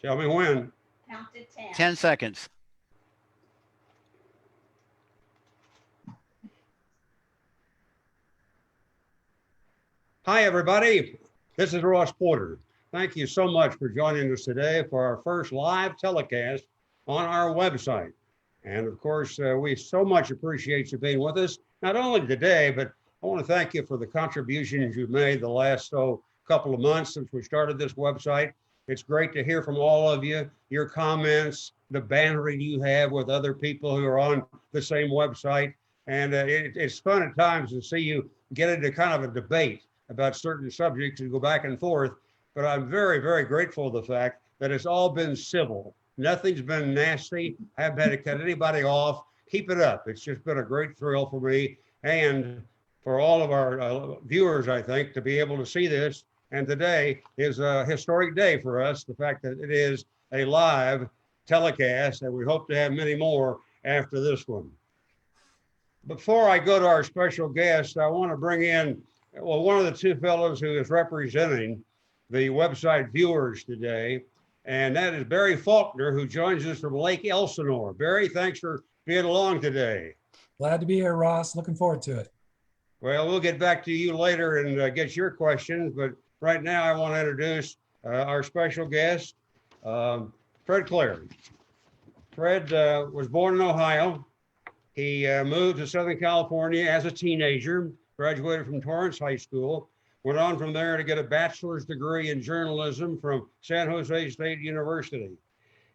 Tell me when. Count to 10. 10 seconds. Hi, everybody. This is Ross Porter. Thank you so much for joining us today for our first live telecast on our website. And of course, we so much appreciate you being with us, not only today, but I want to thank you for the contributions you've made the last couple of months since we started this website. It's great to hear from all of you, your comments, the bantering you have with other people who are on the same website. And it's fun at times to see you get into kind of a debate about certain subjects and go back and forth. But I'm very, very grateful for the fact that it's all been civil. Nothing's been nasty. I haven't had to cut anybody off. Keep it up. It's just been a great thrill for me and for all of our viewers, I think, to be able to see this. And today is a historic day for us, the fact that it is a live telecast, and we hope to have many more after this one. Before I go to our special guest, I want to bring in, well, one of the two fellows who is representing the website viewers today, and that is Barry Faulkner, who joins us from Lake Elsinore. Barry, thanks for being along today. Glad to be here, Ross. Looking forward to it. Well, we'll get back to you later and get your questions, but right now I want to introduce our special guest, Fred Clary. Fred was born in Ohio. He moved to Southern California as a teenager, graduated from Torrance High School, went on from there to get a bachelor's degree in journalism from San Jose State University.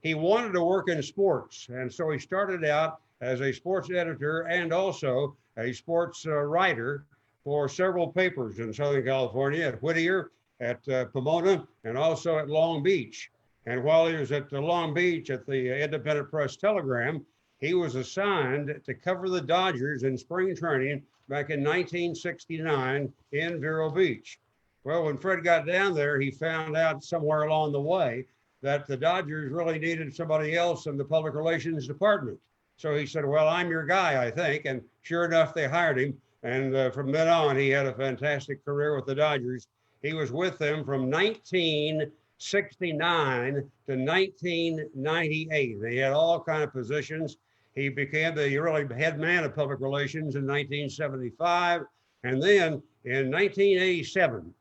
He wanted to work in sports, and so he started out as a sports editor and also a sports writer for several papers in Southern California, at Whittier, at Pomona, and also at Long Beach. And while he was at Long Beach at the Independent Press Telegram, he was assigned to cover the Dodgers in spring training back in 1969 in Vero Beach. Well, when Fred got down there, he found out somewhere along the way that the Dodgers really needed somebody else in the public relations department. So he said, well, I'm your guy, I think. And sure enough, they hired him. And from then on, he had a fantastic career with the Dodgers. He was with them from 1969 to 1998. They had all kinds of positions. He became the really head man of public relations in 1975. And then in 1987,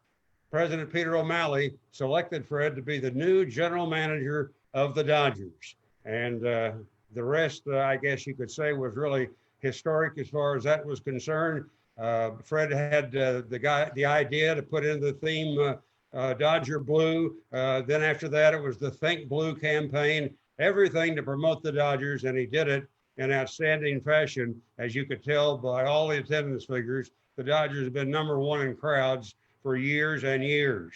President Peter O'Malley selected Fred to be the new general manager of the Dodgers. And the rest, I guess you could say, was really historic as far as that was concerned. Fred had the idea to put in the theme Dodger Blue. Then after that, it was the Think Blue campaign, everything to promote the Dodgers, and he did it in outstanding fashion. As you could tell by all the attendance figures, the Dodgers have been #1 in crowds for years and years.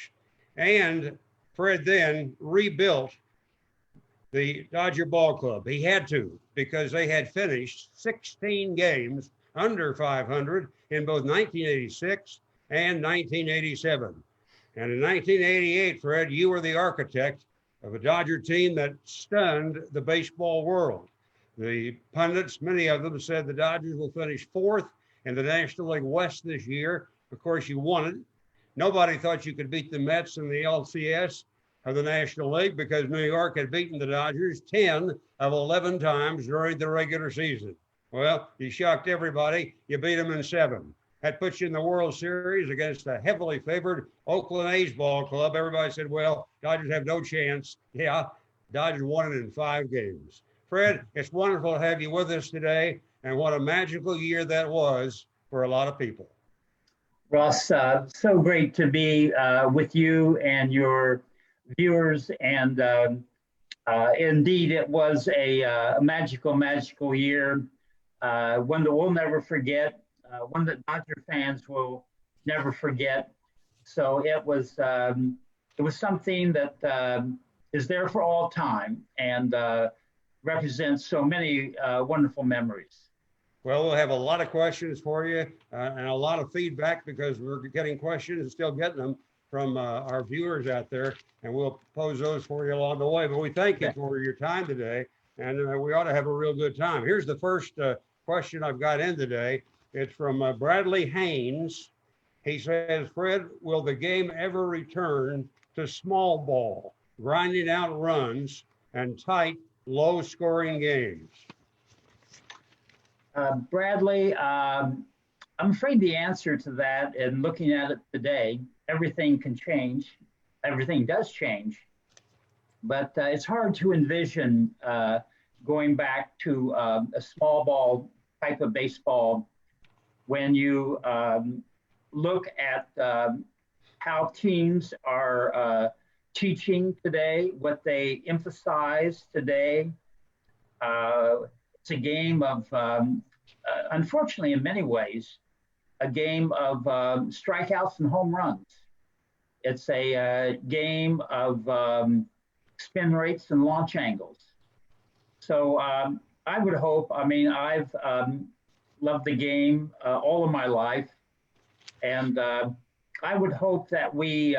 And Fred then rebuilt the Dodger Ball Club. He had to, because they had finished 16 games under 500 in both 1986 and 1987. And in 1988, Fred, you were the architect of a Dodger team that stunned the baseball world. The pundits, many of them, said the Dodgers will finish 4th in the National League West this year. Of course, you won it. Nobody thought you could beat the Mets in the LCS of the National League because New York had beaten the Dodgers 10 of 11 times during the regular season. Well, you shocked everybody. You beat them in 7. That puts you in the World Series against a heavily favored Oakland A's ball club. Everybody said, well, Dodgers have no chance. Yeah, Dodgers won it in 5 games. Fred, it's wonderful to have you with us today, and what a magical year that was for a lot of people. Ross, so great to be with you and your viewers, and indeed it was a magical year, one that we'll never forget, one that Dodger fans will never forget. So it was something that is there for all time and represents so many wonderful memories. Well, we'll have a lot of questions for you and a lot of feedback because we're getting questions and still getting them from our viewers out there, and we'll pose those for you along the way. But we thank you for your time today, and we ought to have a real good time. Here's the first question I've got in today. It's from Bradley Haynes. He says, Fred, will the game ever return to small ball? grinding out runs, and tight, low-scoring games? Bradley, I'm afraid the answer to that, and looking at it today, everything can change. Everything does change. But it's hard to envision going back to a small ball type of baseball when you look at how teams are teaching today, what they emphasize today. It's a game of, unfortunately, in many ways, a game of strikeouts and home runs. It's a game of spin rates and launch angles. So I would hope, I mean, I've loved the game all of my life. And I would hope that we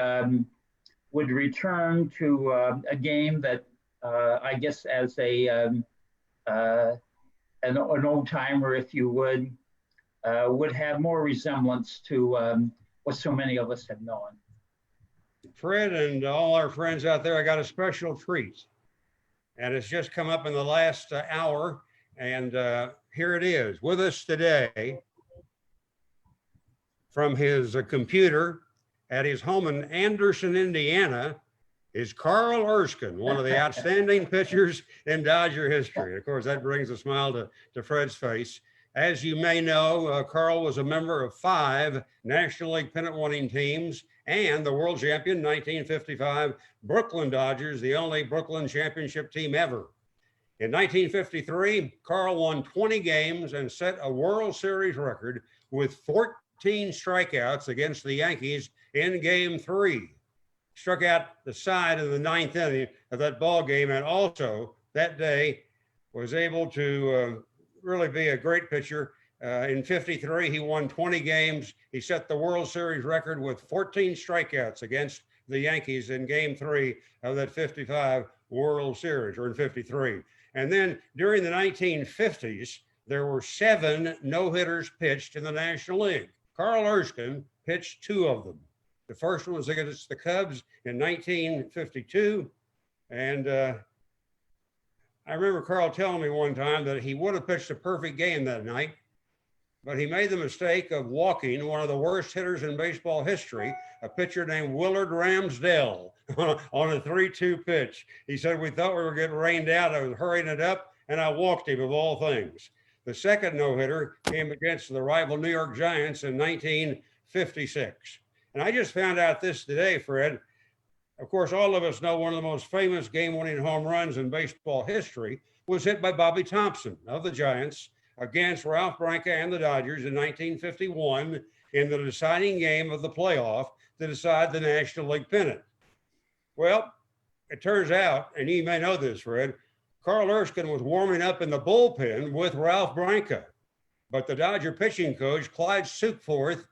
would return to a game that I guess as an old timer, if you would have more resemblance to what so many of us have known. Fred and all our friends out there, I got a special treat. And it's just come up in the last hour. And here it is with us today from his computer at his home in Anderson, Indiana, is Carl Erskine, one of the outstanding pitchers in Dodger history. Of course, that brings a smile to Fred's face. As you may know, Carl was a member of 5 National League pennant-winning teams and the world champion 1955 Brooklyn Dodgers, the only Brooklyn championship team ever. In 1953, Carl won 20 games and set a World Series record with 14 strikeouts against the Yankees in Game 3. Struck out the side of the 9th inning of that ball game, and also that day was able to really be a great pitcher. In 53, he won 20 games. He set the World Series record with 14 strikeouts against the Yankees in Game 3 of that 55 World Series, or in 53. And then during the 1950s, there were 7 no-hitters pitched in the National League. Carl Erskine pitched 2 of them. The first one was against the Cubs in 1952. And I remember Carl telling me one time that he would have pitched a perfect game that night, but he made the mistake of walking one of the worst hitters in baseball history, a pitcher named Willard Ramsdell, on a 3-2 pitch. He said, we thought we were getting rained out. I was hurrying it up, and I walked him, of all things. The second no-hitter came against the rival New York Giants in 1956. And I just found out this today, Fred. Of course, all of us know one of the most famous game-winning home runs in baseball history was hit by Bobby Thompson of the Giants against Ralph Branca and the Dodgers in 1951 in the deciding game of the playoff to decide the National League pennant. Well, it turns out, and you may know this, Fred, Carl Erskine was warming up in the bullpen with Ralph Branca, but the Dodger pitching coach, Clyde Sukeforth,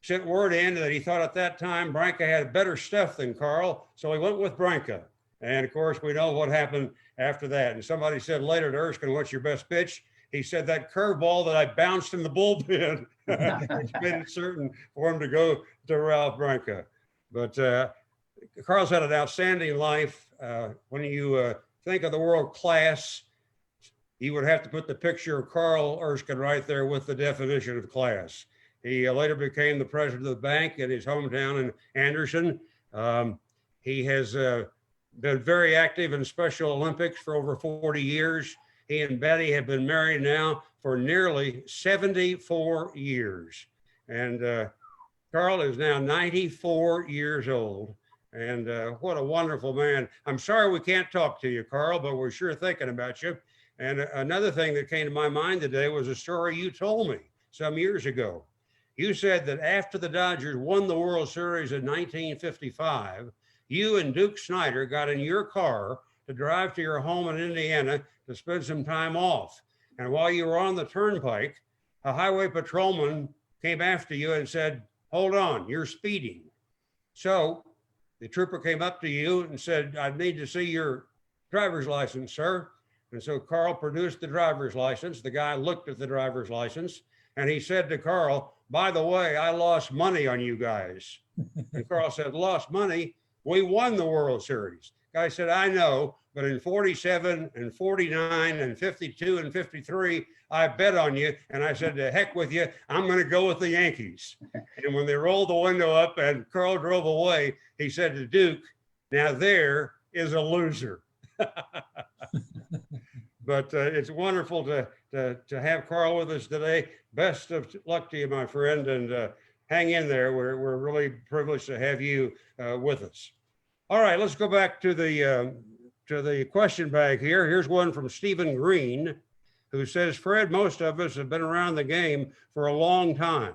sent word in that he thought at that time Branca had better stuff than Carl, so he went with Branca. And of course, we know what happened after that. And somebody said later to Erskine, what's your best pitch? He said that curveball that I bounced in the bullpen, which made it certain for him to go to Ralph Branca. But Carl's had an outstanding life. When you think of the world class, you would have to put the picture of Carl Erskine right there with the definition of class. He later became the president of the bank in his hometown in Anderson. He has been very active in Special Olympics for over 40 years. He and Betty have been married now for nearly 74 years. And Carl is now 94 years old. And what a wonderful man. I'm sorry we can't talk to you, Carl, but we're sure thinking about you. And another thing that came to my mind today was a story you told me some years ago. You said that after the Dodgers won the World Series in 1955, you and Duke Snyder got in your car to drive to your home in Indiana to spend some time off. And while you were on the turnpike, a highway patrolman came after you and said, hold on, you're speeding. So the trooper came up to you and said, I need to see your driver's license, sir. And so Carl produced the driver's license. The guy looked at the driver's license and he said to Carl, by the way, I lost money on you guys. And Carl said, lost money? We won the World Series. Guy said, I know, but in 47 and 49 and 52 and 53, I bet on you. And I said, to heck with you, I'm going to go with the Yankees. And when they rolled the window up and Carl drove away, he said to Duke, now there is a loser. But it's wonderful to have Carl with us today. Best of luck to you, my friend, and hang in there. We're really privileged to have you with us. All right, let's go back to the question bag here. Here's one from Stephen Green, who says, Fred, most of us have been around the game for a long time.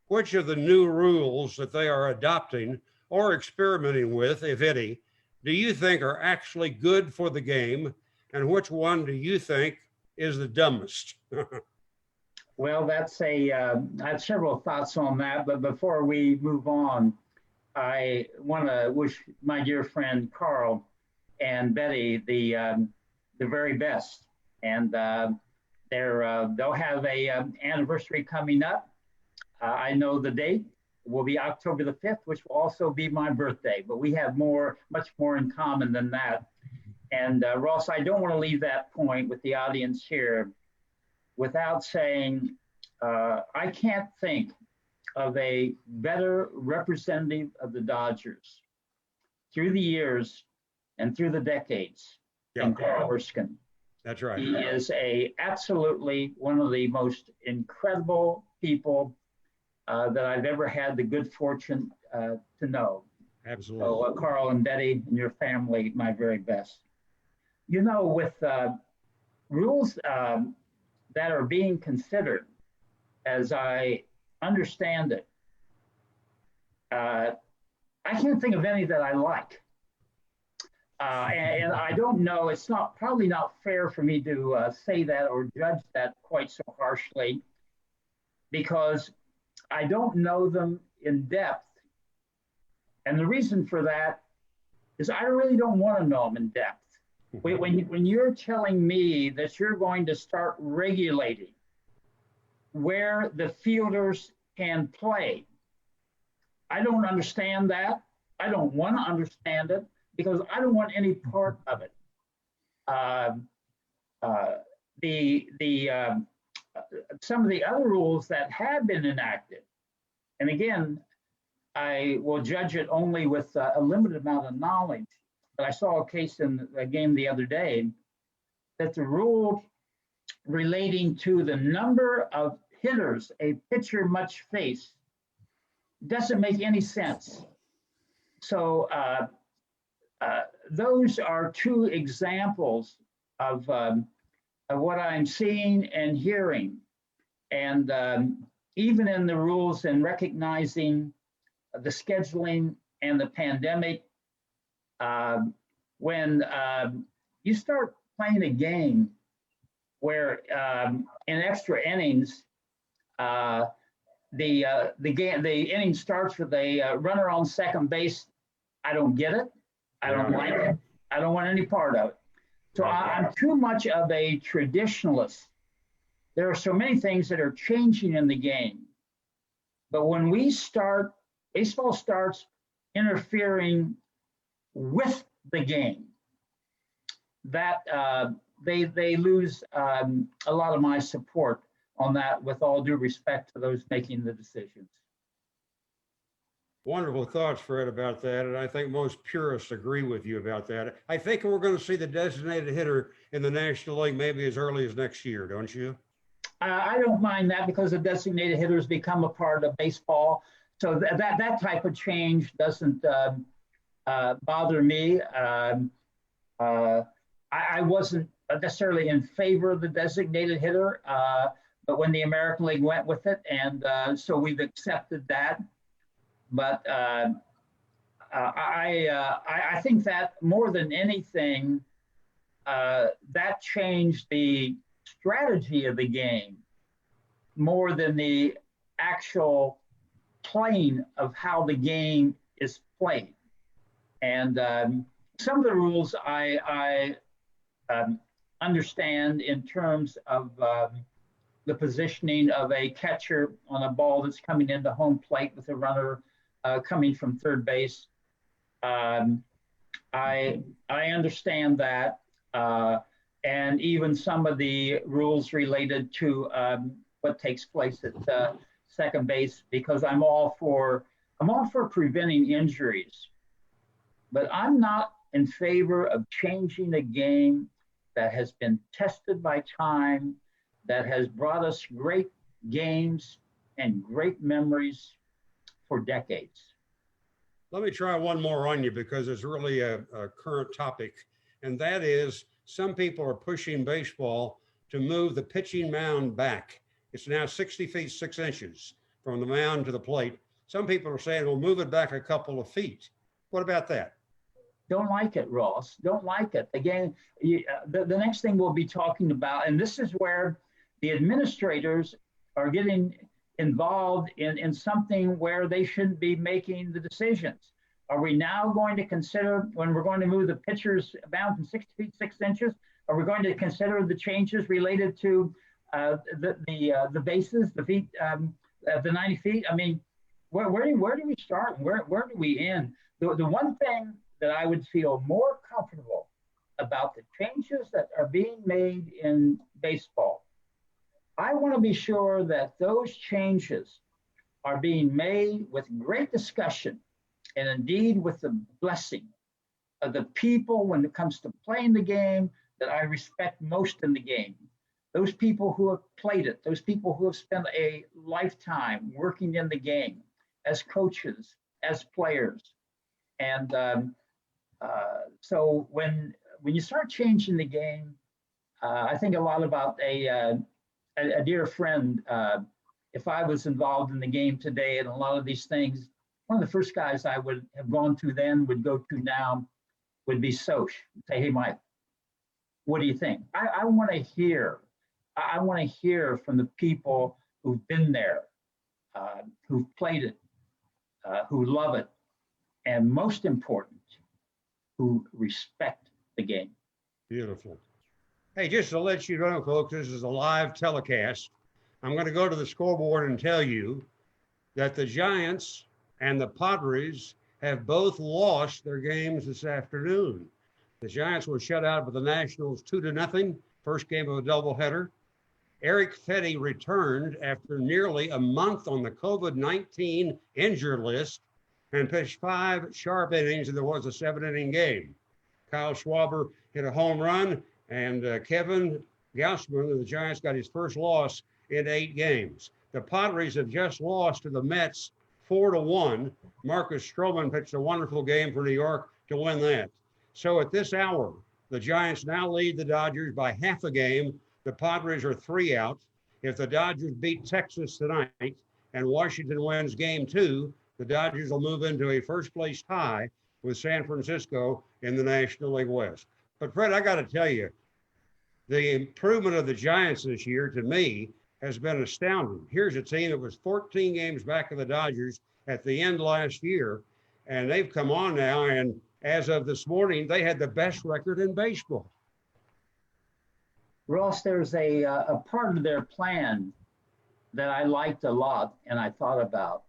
Which of the new rules that they are adopting or experimenting with, if any, do you think are actually good for the game? And which one do you think is the dumbest? Well, I have several thoughts on that, but before we move on, I want to wish my dear friend Carl and Betty the very best. And they'll have a anniversary coming up. I know the date will be October the 5th, which will also be my birthday, but we have much more in common than that. And Ross, I don't want to leave that point with the audience here without saying I can't think of a better representative of the Dodgers through the years and through the decades than Carl Erskine. That's right. He is absolutely one of the most incredible people that I've ever had the good fortune to know. Absolutely. So Carl and Betty and your family, my very best. You know, with rules that are being considered, as I understand it, I can't think of any that I like. And I don't know, it's probably not fair for me to say that or judge that quite so harshly, because I don't know them in depth. And the reason for that is I really don't want to know them in depth. When you're telling me that you're going to start regulating where the fielders can play, I don't understand that. I don't want to understand it because I don't want any part of it. Some of the other rules that have been enacted, and again, I will judge it only with a limited amount of knowledge. But I saw a case in a game the other day that the rule relating to the number of hitters a pitcher must face doesn't make any sense. So those are two examples of what I'm seeing and hearing. And even in the rules and recognizing the scheduling and the pandemic, when you start playing a game where in extra innings, the inning starts with a runner on second base, I don't get it. I don't like it. I don't want any part of it. So I'm too much of a traditionalist. There are so many things that are changing in the game. But when baseball starts interfering with the game, that they lose a lot of my support on that, with all due respect to those making the decisions. Wonderful thoughts, Fred, about that. And I think most purists agree with you about that. I think we're going to see the designated hitter in the National League maybe as early as next year, don't you? I don't mind that because the designated hitters become a part of baseball. So that type of change doesn't bother me. I wasn't necessarily in favor of the designated hitter, but when the American League went with it, and so we've accepted that. But I think that more than anything, that changed the strategy of the game more than the actual playing of how the game is played. And some of the rules I understand in terms of the positioning of a catcher on a ball that's coming into home plate with a runner coming from third base. I understand that, and even some of the rules related to what takes place at second base, because I'm all for preventing injuries, but I'm not in favor of changing a game that has been tested by time, that has brought us great games and great memories for decades. Let me try one more on you because it's really a current topic, and that is some people are pushing baseball to move the pitching mound back. It's now 60 feet 6 inches from the mound to the plate. Some people are saying we'll move it back a couple of feet. What about that? Don't like it, Ross. Don't like it. Again, the next thing we'll be talking about, and this is where the administrators are getting involved in something where they shouldn't be making the decisions. Are we now going to consider, when we're going to move the pitcher's mound from 60 feet 6 inches, are we going to consider the changes related to the bases, the feet, the 90 feet? I mean, where do we start? Where do we end? The one thing that I would feel more comfortable about the changes that are being made in baseball, I want to be sure that those changes are being made with great discussion and indeed with the blessing of the people when it comes to playing the game that I respect most in the game. Those people who have played it, those people who have spent a lifetime working in the game as coaches, as players. And so when you start changing the game, I think a lot about a dear friend. If I was involved in the game today and a lot of these things, one of the first guys I would have gone to then, would go to now, would be Soch. Say, hey, Mike, what do you think? I want to hear. I want to hear from the people who've been there, who've played it, who love it, and most important, who respect the game. Beautiful. Hey, just to let you know, folks, this is a live telecast. I'm going to go to the scoreboard and tell you that the Giants and the Padres have both lost their games this afternoon. The Giants were shut out by the Nationals 2-0, first game of a doubleheader. Eric Fetty returned after nearly a month on the COVID-19 injured list and pitched 5 sharp innings, and there was a 7-inning game. Kyle Schwarber hit a home run, and Kevin Gausman of the Giants got his first loss in 8 games. The Padres have just lost to the Mets 4-1. Marcus Stroman pitched a wonderful game for New York to win that. So at this hour, the Giants now lead the Dodgers by half a game. The Padres are 3 out. If the Dodgers beat Texas tonight and Washington wins game 2, the Dodgers will move into a first-place tie with San Francisco in the National League West. But Fred, I got to tell you, the improvement of the Giants this year, to me, has been astounding. Here's a team that was 14 games back of the Dodgers at the end last year, and they've come on now, and as of this morning, they had the best record in baseball. Ross, there's a part of their plan that I liked a lot and I thought about.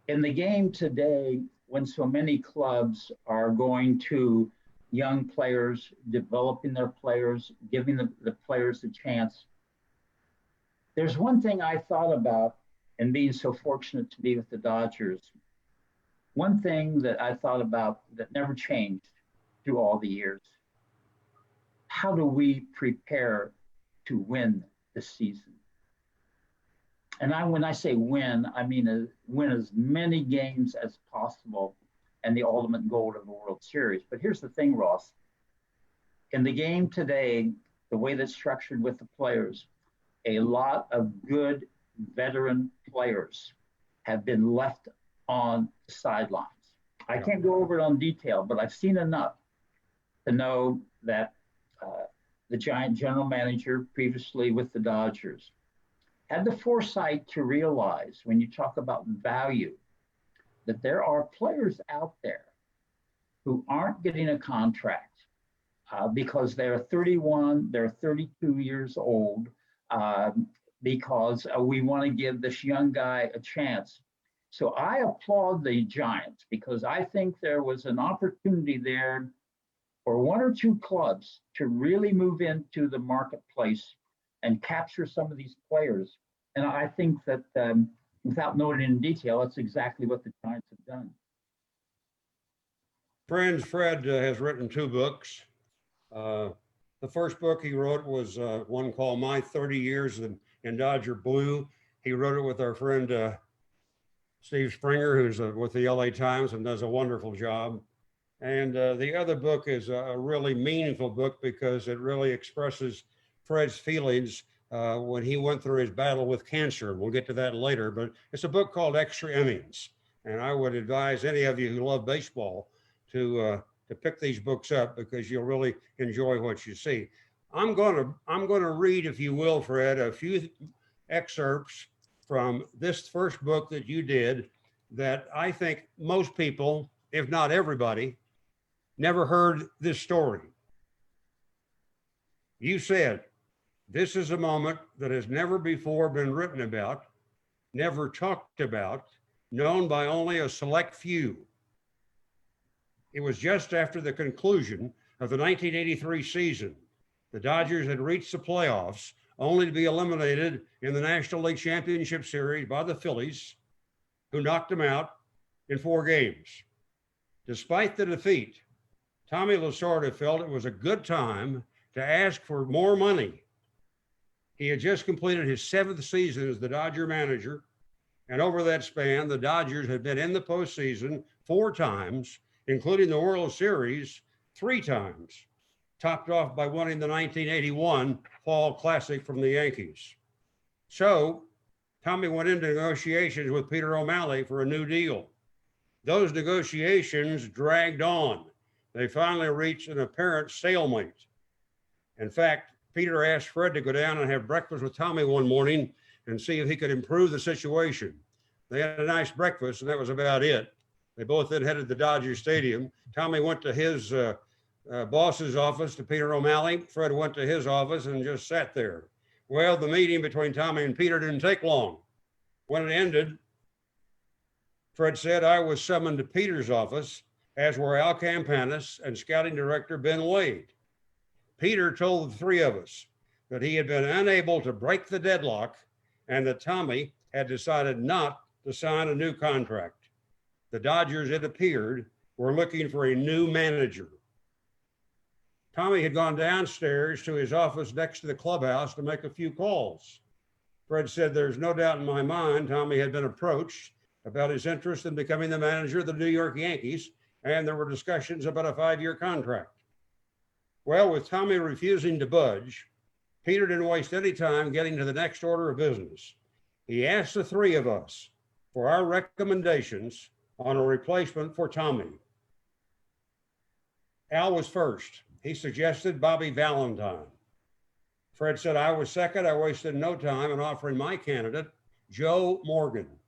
In the game today, when so many clubs are going to young players, developing their players, giving the players a chance, there's one thing I thought about in being so fortunate to be with the Dodgers. One thing that I thought about that never changed through all the years. How do we prepare to win this season? And when I say win, I mean win as many games as possible and the ultimate goal of the World Series. But here's the thing, Ross. In the game today, the way that's structured with the players, a lot of good veteran players have been left on the sidelines. I can't go over it on detail, but I've seen enough to know that the Giant general manager previously with the Dodgers had the foresight to realize, when you talk about value, that there are players out there who aren't getting a contract because they're 31, they're 32 years old, because we want to give this young guy a chance. So I applaud the Giants because I think there was an opportunity there for one or two clubs to really move into the marketplace and capture some of these players. And I think that without knowing in detail, that's exactly what the Giants have done. Friends, Fred has written two books. The first book he wrote was one called My 30 Years in Dodger Blue. He wrote it with our friend Steve Springer, who's with the LA Times and does a wonderful job. And the other book is a really meaningful book because it really expresses Fred's feelings when he went through his battle with cancer. We'll get to that later, but it's a book called Extra Innings. And I would advise any of you who love baseball to pick these books up because you'll really enjoy what you see. I'm going to read, if you will, Fred, a few excerpts from this first book that you did that I think most people, if not everybody, never heard this story. You said, "This is a moment that has never before been written about, never talked about, known by only a select few. It was just after the conclusion of the 1983 season. The Dodgers had reached the playoffs only to be eliminated in the National League Championship Series by the Phillies, who knocked them out in 4 games. Despite the defeat, Tommy Lasorda felt it was a good time to ask for more money. He had just completed his 7th season as the Dodger manager, and over that span, the Dodgers had been in the postseason 4 times, including the World Series 3 times, topped off by winning the 1981 Fall Classic from the Yankees. So Tommy went into negotiations with Peter O'Malley for a new deal. Those negotiations dragged on. They finally reached an apparent stalemate. In fact, Peter asked Fred to go down and have breakfast with Tommy one morning and see if he could improve the situation. They had a nice breakfast, and that was about it. They both then headed to Dodger Stadium. Tommy went to his boss's office, to Peter O'Malley. Fred went to his office and just sat there. Well, the meeting between Tommy and Peter didn't take long. When it ended, Fred said, "I was summoned to Peter's office, as were Al Campanis and scouting director Ben Wade. Peter told the 3 of us that he had been unable to break the deadlock and that Tommy had decided not to sign a new contract. The Dodgers, it appeared, were looking for a new manager." Tommy had gone downstairs to his office next to the clubhouse to make a few calls. Fred said, "There's no doubt in my mind Tommy had been approached about his interest in becoming the manager of the New York Yankees, and there were discussions about a 5-year contract." Well, with Tommy refusing to budge, Peter didn't waste any time getting to the next order of business. He asked the 3 of us for our recommendations on a replacement for Tommy. Al was first. He suggested Bobby Valentine. Fred said, "I was second. I wasted no time in offering my candidate, Joe Morgan."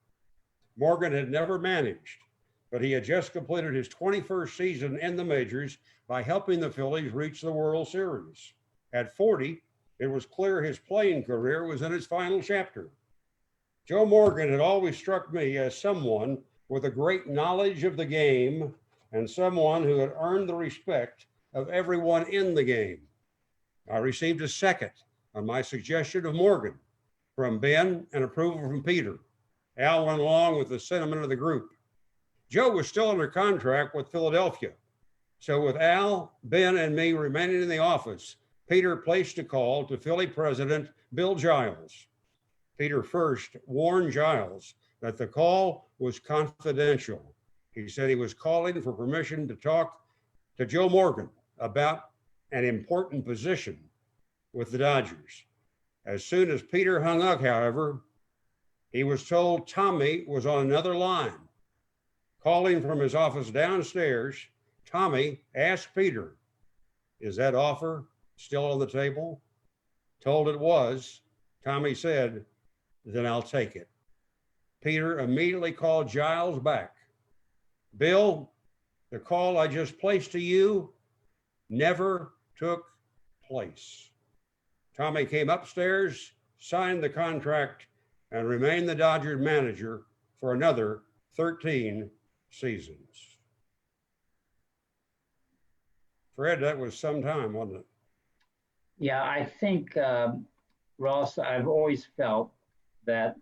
Morgan had never managed, but he had just completed his 21st season in the majors by helping the Phillies reach the World Series. At 40, it was clear his playing career was in its final chapter. Joe Morgan had always struck me as someone with a great knowledge of the game and someone who had earned the respect of everyone in the game. I received a second on my suggestion of Morgan from Ben and approval from Peter. Al went along with the sentiment of the group. Joe was still under contract with Philadelphia. So with Al, Ben, and me remaining in the office, Peter placed a call to Philly president Bill Giles. Peter first warned Giles that the call was confidential. He said he was calling for permission to talk to Joe Morgan about an important position with the Dodgers. As soon as Peter hung up, however, he was told Tommy was on another line. Calling from his office downstairs, Tommy asked Peter, "Is that offer still on the table?" Told it was, Tommy said, "Then I'll take it." Peter immediately called Giles back. "Bill, the call I just placed to you never took place." Tommy came upstairs, signed the contract, and remained the Dodgers manager for another 13 seasons. Fred, that was some time, wasn't it? Yeah, I think, Ross, I've always felt that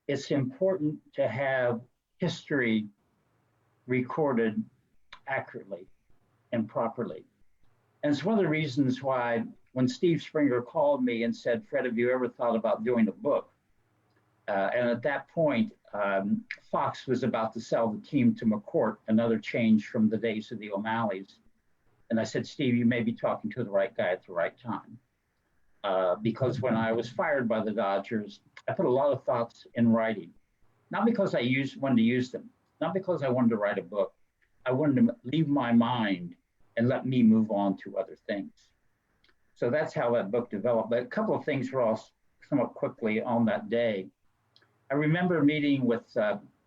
it's important to have history recorded accurately and properly. And it's one of the reasons why when Steve Springer called me and said, Fred, have you ever thought about doing a book? And at that point, Fox was about to sell the team to McCourt, another change from the days of the O'Malleys. And I said, Steve, you may be talking to the right guy at the right time. Because when I was fired by the Dodgers, I put a lot of thoughts in writing, not because I wanted to use them, not because I wanted to write a book. I wanted to leave my mind and let me move on to other things. So that's how that book developed. But a couple of things, Ross, somewhat quickly on that day. I remember meeting with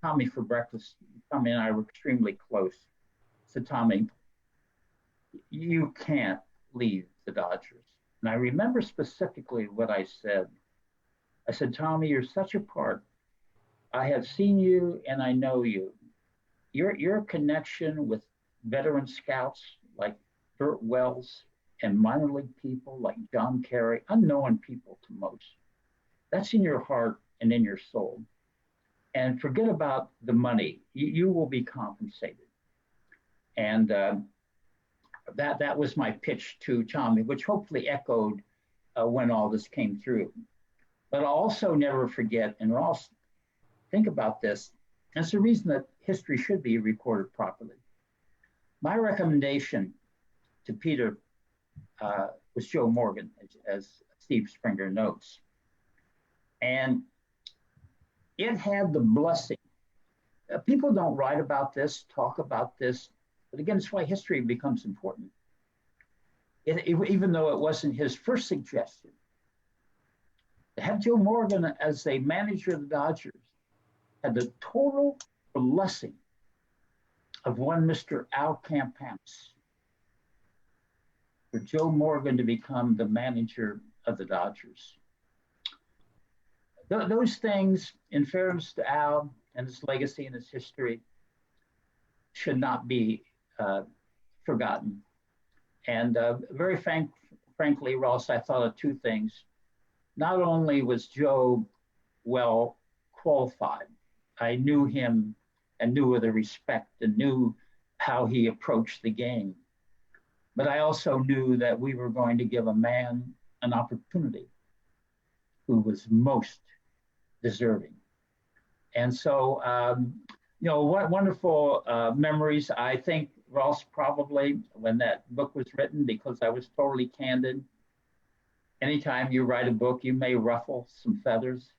Tommy for breakfast. Tommy and I were extremely close. I said, Tommy, you can't leave the Dodgers. And I remember specifically what I said. I said, Tommy, you're such a part. I have seen you and I know you. Your connection with veteran scouts like Burt Wells and minor league people like John Kerry, unknown people to most. That's in your heart and in your soul. And forget about the money. You will be compensated. And that was my pitch to Tommy, which hopefully echoed when all this came through. But I'll also never forget, and Ross, think about this, and it's the reason that history should be recorded properly. My recommendation to Peter was Joe Morgan, as Steve Springer notes. And it had the blessing. People don't write about this, talk about this, but again, it's why history becomes important. Even though it wasn't his first suggestion, to have Joe Morgan as a manager of the Dodgers had the total blessing of one Mr. Al Campanis for Joe Morgan to become the manager of the Dodgers. Those things, in fairness to Al and his legacy and his history, should not be forgotten. And very frankly, Ross, I thought of two things. Not only was Joe well qualified, I knew him and knew of the respect and knew how he approached the game. But I also knew that we were going to give a man an opportunity who was most deserving. And so, what wonderful memories. I think, Ross, probably when that book was written, because I was totally candid. Anytime you write a book, you may ruffle some feathers.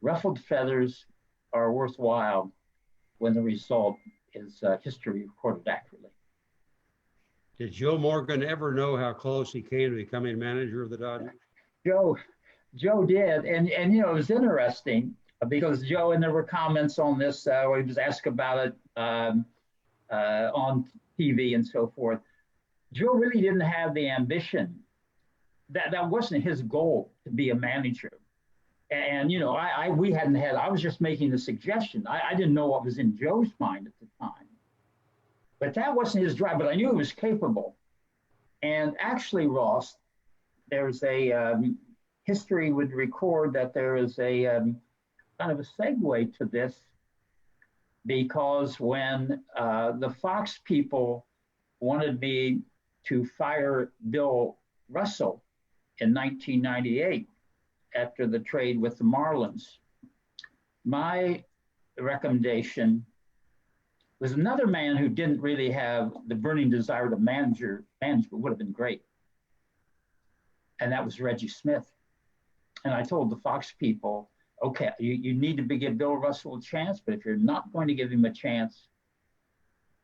Ruffled feathers are worthwhile when the result is history recorded accurately. Did Joe Morgan ever know how close he came to becoming manager of the Dodgers? Joe did, and it was interesting because Joe, and there were comments on this where he was asked about it on TV and so forth. Joe really didn't have the ambition. That wasn't his goal to be a manager. And we hadn't had. I was just making the suggestion. I didn't know what was in Joe's mind at the time, but that wasn't his drive. But I knew he was capable. And actually, Ross, there's a history would record that there is a kind of a segue to this, because when the Fox people wanted me to fire Bill Russell in 1998 after the trade with the Marlins, my recommendation was another man who didn't really have the burning desire to manage, but would have been great. And that was Reggie Smith. And I told the Fox people, okay, you need to give Bill Russell a chance, but if you're not going to give him a chance,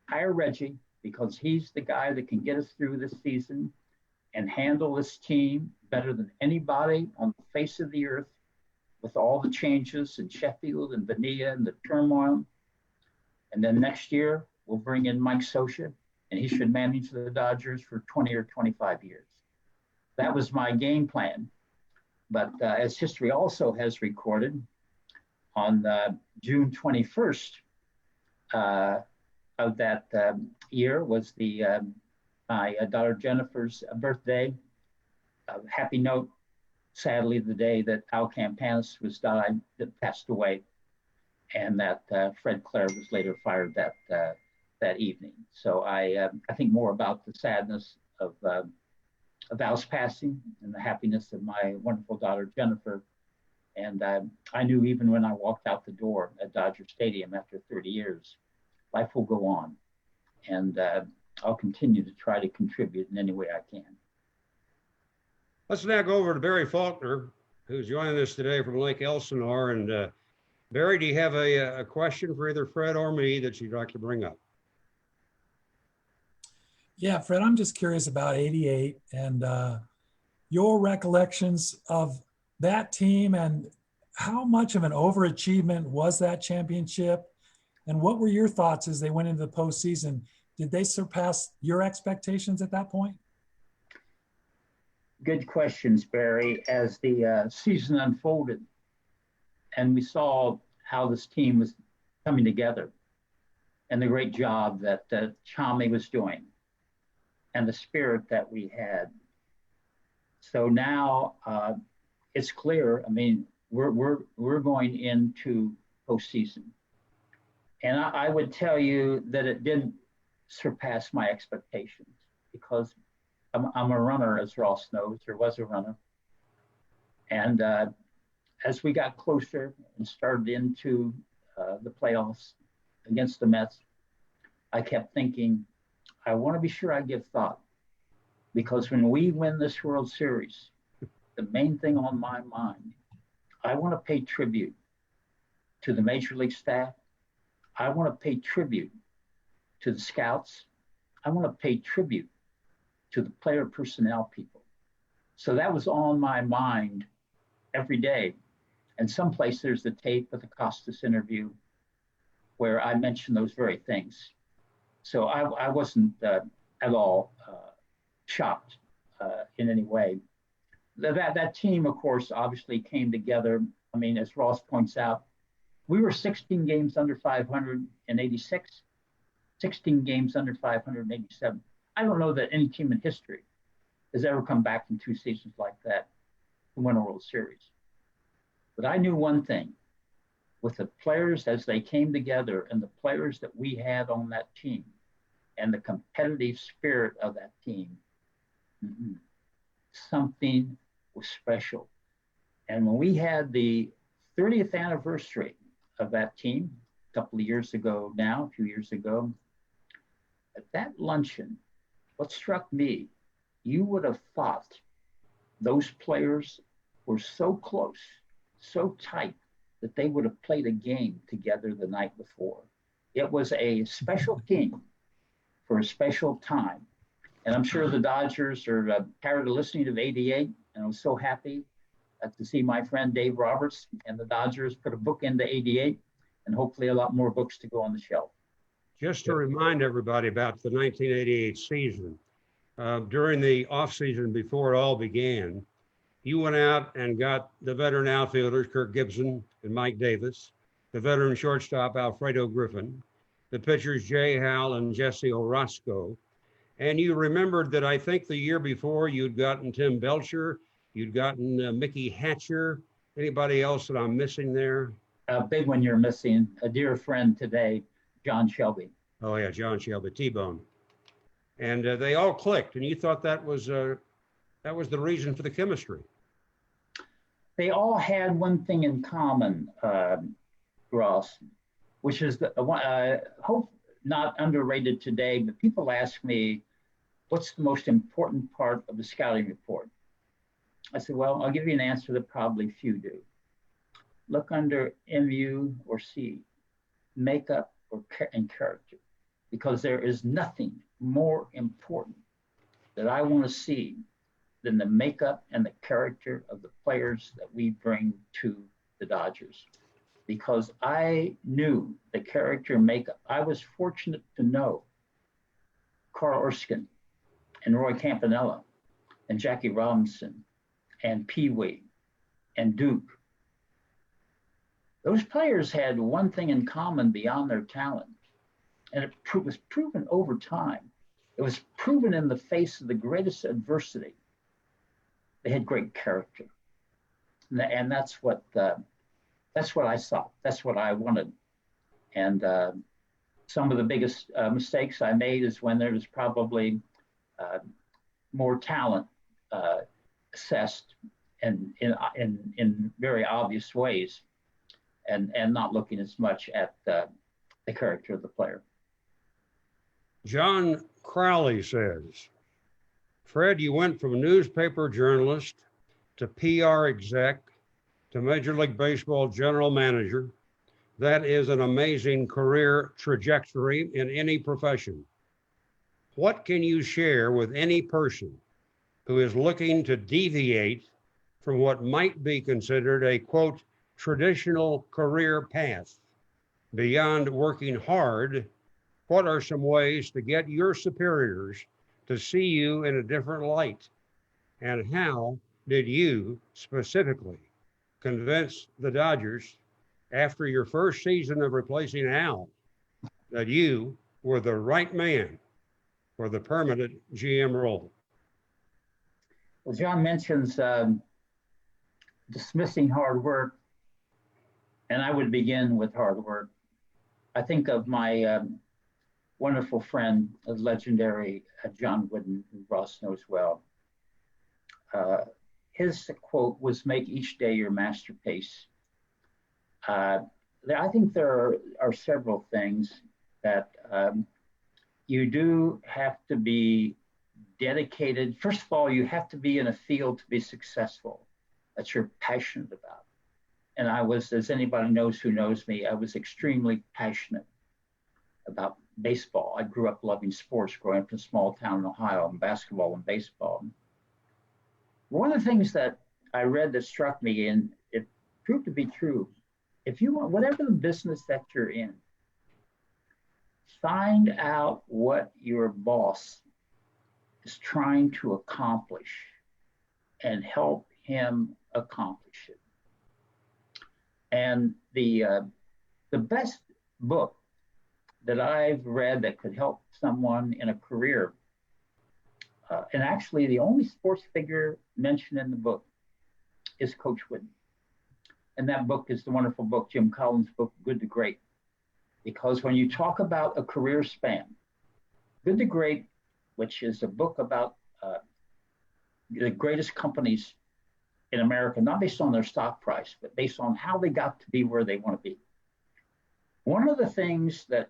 hire Reggie, because he's the guy that can get us through this season and handle this team better than anybody on the face of the earth, with all the changes in Sheffield and Bonilla and the turmoil. And then next year, we'll bring in Mike Scioscia, and he should manage the Dodgers for 20 or 25 years. That was my game plan. But as history also has recorded, on June 21st of that year was my daughter Jennifer's birthday. Happy note, sadly, the day that Al Campanis that passed away, and that Fred Clare was later fired that evening. So I think more about the sadness of Al's passing and the happiness of my wonderful daughter Jennifer. And I knew even when I walked out the door at Dodger Stadium after 30 years, life will go on, and I'll continue to try to contribute in any way I can. Let's now go over to Barry Faulkner, who's joining us today from Lake Elsinore. And Barry, do you have a question for either Fred or me that you'd like to bring up? Yeah, Fred, I'm just curious about '88 and your recollections of that team, and how much of an overachievement was that championship? And what were your thoughts as they went into the postseason? Did they surpass your expectations at that point? Good questions, Barry. As the season unfolded and we saw how this team was coming together and the great job that Chami was doing and the spirit that we had. So now it's clear. I mean, we're going into postseason, and I would tell you that it didn't surpass my expectations, because I'm a runner, as Ross knows, or was a runner. And as we got closer and started into the playoffs against the Mets, I kept thinking, I want to be sure I give thought, because when we win this World Series, the main thing on my mind, I want to pay tribute to the Major League staff. I want to pay tribute to the scouts. I want to pay tribute to the player personnel people. So that was on my mind every day. And someplace there's the tape of the Costas interview where I mentioned those very things. So I wasn't at all shocked in any way. That team, of course, obviously came together. I mean, as Ross points out, we were 16 games under 500 in 86, 16 games under 500 in 87. I don't know that any team in history has ever come back in 2 seasons like that to win a World Series. But I knew one thing, with the players as they came together and the players that we had on that team and the competitive spirit of that team, something was special. And when we had the 30th anniversary of that team a couple of years ago now, a few years ago, at that luncheon, what struck me, you would have thought those players were so close, so tight, that they would have played a game together the night before. It was a special team for a special time. And I'm sure the Dodgers are tired of listening to '88, and I was so happy to see my friend Dave Roberts and the Dodgers put a book into '88, and hopefully a lot more books to go on the shelf. Just to remind everybody about the 1988 season, during the offseason before it all began, you went out and got the veteran outfielders, Kirk Gibson and Mike Davis, the veteran shortstop, Alfredo Griffin, the pitchers, Jay Howell and Jesse Orozco. And you remembered that I think the year before you'd gotten Tim Belcher, you'd gotten Mickey Hatcher. Anybody else that I'm missing there? A big one you're missing, a dear friend today, John Shelby. Oh yeah, John Shelby, T-Bone. And they all clicked, and you thought that was the reason for the chemistry. They all had one thing in common, Ross, which is hope not underrated today, but people ask me, what's the most important part of the scouting report? I said, well, I'll give you an answer that probably few do. Look under MU or C, makeup and character, because there is nothing more important that I want to see than the makeup and the character of the players that we bring to the Dodgers. Because I knew the character and makeup. I was fortunate to know Carl Erskine and Roy Campanella and Jackie Robinson and Pee Wee and Duke Those players had one thing in common beyond their talent, and it was proven over time. It was proven in the face of the greatest adversity. They had great character, and that's what I saw. That's what I wanted. And some of the biggest mistakes I made is when there was probably more talent assessed and in very obvious ways, and not looking as much at the character of the player. John Crowley says, Fred, you went from newspaper journalist to PR exec to Major League Baseball general manager. That is an amazing career trajectory in any profession. What can you share with any person who is looking to deviate from what might be considered a, quote, traditional career path? Beyond working hard, what are some ways to get your superiors to see you in a different light? And how did you specifically convince the Dodgers after your first season of replacing Al that you were the right man for the permanent GM role? Well, John mentions dismissing hard work, and I would begin with hard work. I think of my wonderful friend, legendary John Wooden, who Ross knows well. His quote was, "Make each day your masterpiece." I think there are several things that you do have to be dedicated. First of all, you have to be in a field to be successful that you're passionate about. And I was, as anybody knows who knows me, I was extremely passionate about baseball. I grew up loving sports, growing up in a small town in Ohio, and basketball and baseball. One of the things that I read that struck me, and it proved to be true, if you want, whatever the business that you're in, find out what your boss is trying to accomplish and help him accomplish it. And the best book that I've read that could help someone in a career, and actually the only sports figure mentioned in the book, is Coach Wooden. And that book is the wonderful book, Jim Collins' book, Good to Great. Because when you talk about a career span, Good to Great, which is a book about the greatest companies in America, not based on their stock price, but based on how they got to be where they want to be. One of the things that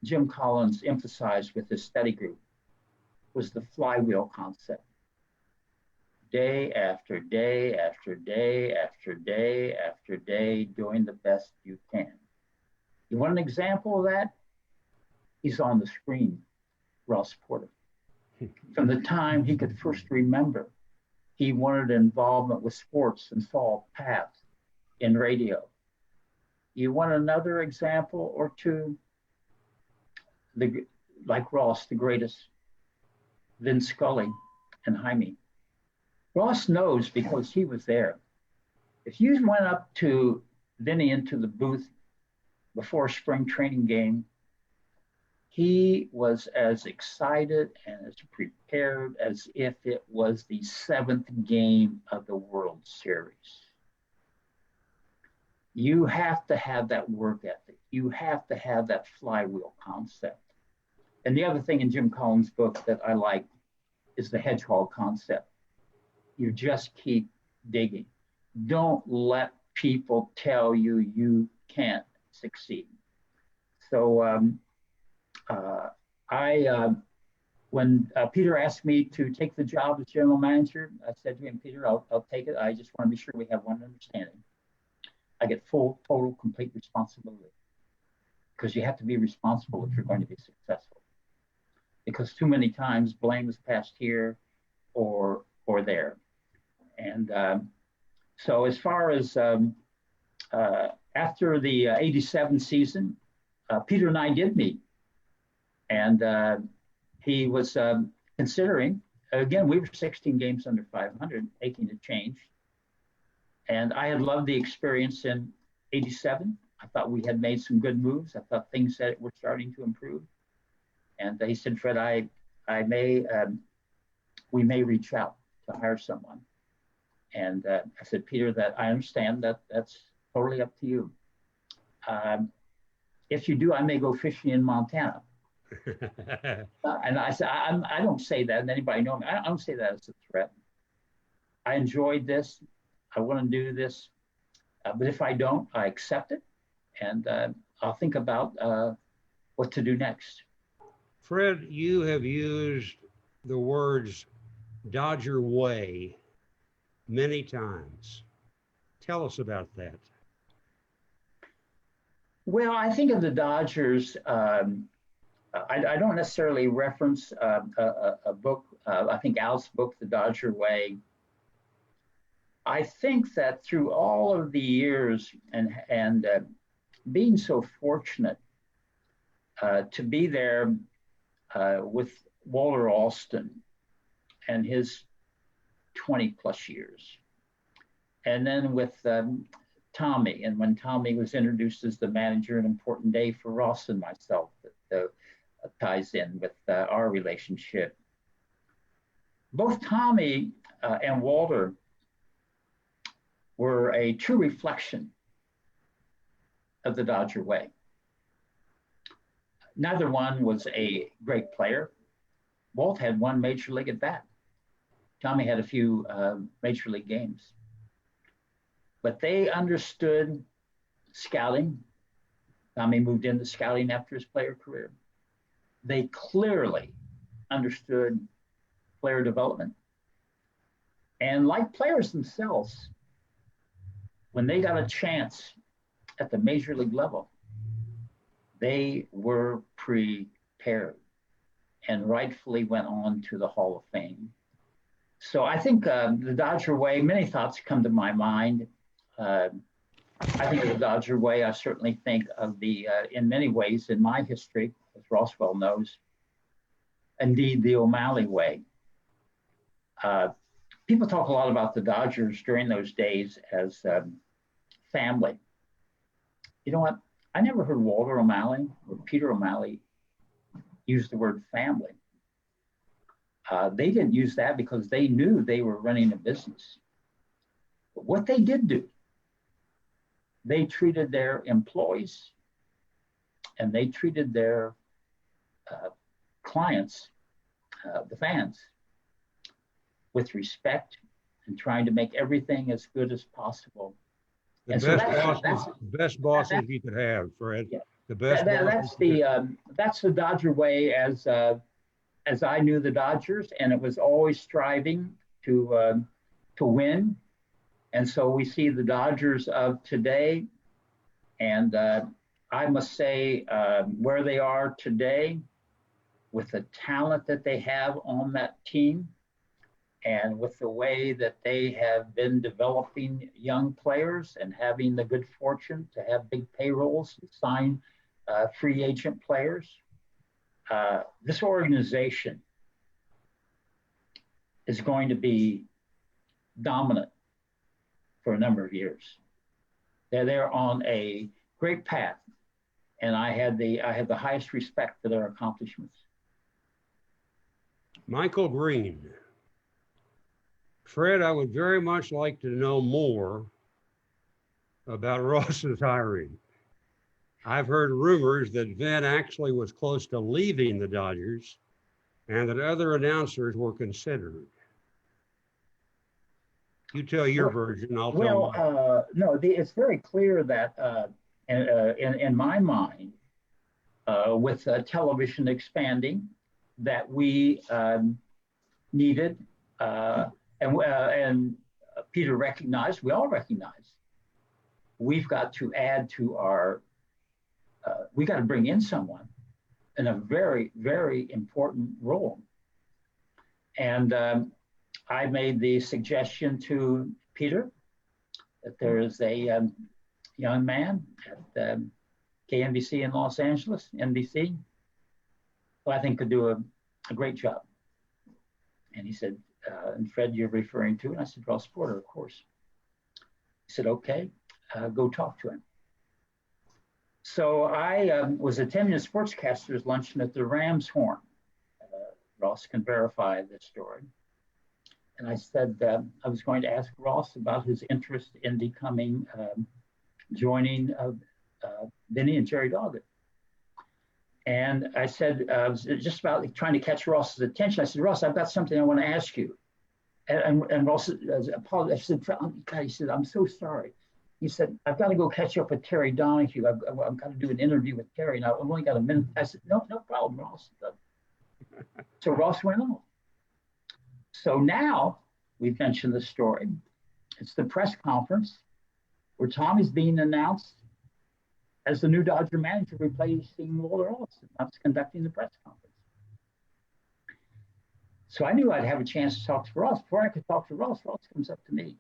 Jim Collins emphasized with his study group was the flywheel concept. Day after day after day after day after day, doing the best you can. You want an example of that? He's on the screen, Ross Porter. From the time he could first remember, he wanted involvement with sports and saw a path in radio. You want another example or two? Like Ross, the greatest, Vin Scully and Jaime. Ross knows because he was there. If you went up to Vinny into the booth before a spring training game, he was as excited and as prepared as if it was the 7th game of the World Series. You have to have that work ethic. You have to have that flywheel concept. And the other thing in Jim Collins' book that I like is the hedgehog concept. You just keep digging. Don't let people tell you you can't succeed. So when Peter asked me to take the job as general manager, I said to him, Peter, I'll take it. I just want to be sure we have one understanding. I get full, total, complete responsibility, because you have to be responsible if you're going to be successful. Because too many times blame is passed here or there. And so as far as after the 87 season, Peter and I did meet. And he was considering, again, we were 16 games under 500, aching to change. And I had loved the experience in '87. I thought we had made some good moves. I thought things that were starting to improve. And he said, Fred, we may reach out to hire someone. And I said, Peter, that I understand that that's totally up to you. If you do, I may go fishing in Montana. And I said, I don't say that, and anybody know me, I don't say that as a threat. I enjoyed this. I want to do this. But if I don't, I accept it. And I'll think about what to do next. Fred, you have used the words Dodger way many times. Tell us about that. Well, I think of the Dodgers, I don't necessarily reference a book. I think Al's book, The Dodger Way. I think that through all of the years and being so fortunate to be there with Walter Alston and his 20 plus years, and then with Tommy, and when Tommy was introduced as the manager, an important day for Ross and myself that ties in with our relationship. Both Tommy and Walter were a true reflection of the Dodger way. Neither one was a great player. Walt had one major league at bat. Tommy had a few major league games. But they understood scouting. Tommy moved into scouting after his player career. They clearly understood player development. And like players themselves, when they got a chance at the major league level, they were prepared and rightfully went on to the Hall of Fame. So I think the Dodger way, many thoughts come to my mind. I think of the Dodger way. I certainly think of the, in many ways in my history, as Ross well knows, indeed the O'Malley way. People talk a lot about the Dodgers during those days as family. You know what? I never heard Walter O'Malley or Peter O'Malley use the word family. They didn't use that because they knew they were running a business. But what they did do, they treated their employees and they treated their clients, the fans, with respect and trying to make everything as good as possible. The best bosses you could have, Fred. Yeah. The best. That's the Dodger way as I knew the Dodgers, and it was always striving to win. And so we see the Dodgers of today, and I must say where they are today, with the talent that they have on that team, and with the way that they have been developing young players and having the good fortune to have big payrolls and sign free agent players, this organization is going to be dominant for a number of years. They're on a great path, and I have the highest respect for their accomplishments. Michael Green. Fred, I would very much like to know more about Ross's hiring. I've heard rumors that Vin actually was close to leaving the Dodgers and that other announcers were considered. You tell your version, I'll tell mine. No, it's very clear that in my mind, with television expanding, that we needed, and Peter recognized, we all recognize, we've got to add to our, we got to bring in someone in a very, very important role. And I made the suggestion to Peter that there is a young man at KNBC in Los Angeles, NBC, who I think could do a great job. And he said, and Fred, you're referring to, and I said, Ross Porter, of course. He said, okay, go talk to him. So I was attending a sportscaster's luncheon at the Ram's Horn. Ross can verify this story. And I said I was going to ask Ross about his interest in becoming, joining Vinny and Jerry Doggett. And I said, I was just about trying to catch Ross's attention. I said, Ross, I've got something I want to ask you. And Ross apologized. He said, I'm so sorry. He said, I've got to go catch up with Terry Donahue. I've got to do an interview with Terry. And I've only got a minute. I said, no problem, Ross. So Ross went on. So now we've mentioned the story. It's the press conference where Tommy's being announced as the new Dodger manager replacing Walter Olson. I was conducting the press conference. So I knew I'd have a chance to talk to Ross. Before I could talk to Ross, Ross comes up to me.